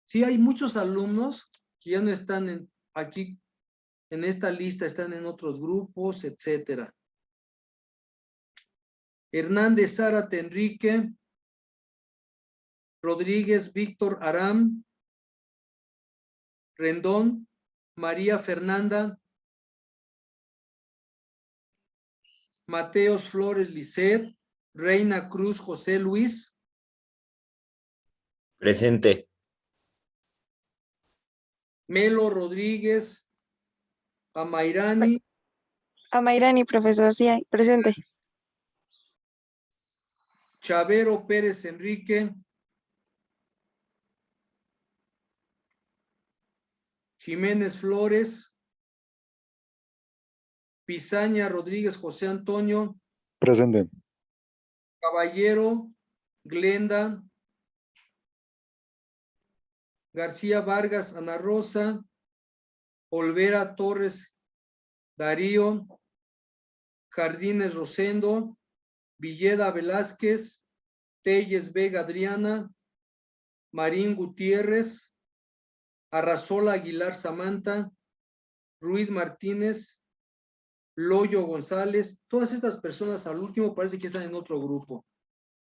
Sí, hay muchos alumnos que ya no están aquí en esta lista, están en otros grupos, etcétera. Hernández Zárate Enrique, Rodríguez Víctor Aram, Rendón María Fernanda, Mateos Flores Lisset, Reina Cruz José Luis, Presente. Melo Rodríguez Amairani, Amairani, profesor, sí, presente. Chavero Pérez Enrique, Jiménez Flores, Pizaña Rodríguez José Antonio, Presente. Caballero Glenda, García Vargas Ana Rosa, Olvera Torres Darío, Jardines Rosendo, Villeda Velázquez, Telles Vega Adriana, Marín Gutiérrez, Arrazola Aguilar Samantha, Ruiz Martínez, Loyo González. Todas estas personas al último parece que están en otro grupo.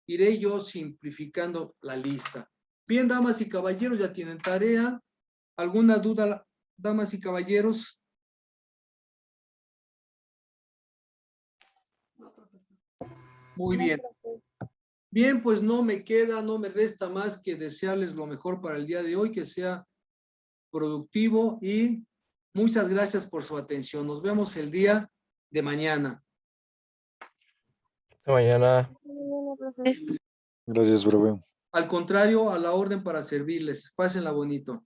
Iré yo simplificando la lista. Bien, damas y caballeros, ya tienen tarea. ¿Alguna duda, damas y caballeros? Muy bien. Bien, pues no me resta más que desearles lo mejor para el día de hoy, que sea productivo y muchas gracias por su atención. Nos vemos el día de mañana. Hasta mañana. Gracias, profe. Al contrario, a la orden para servirles. Pásenla bonito.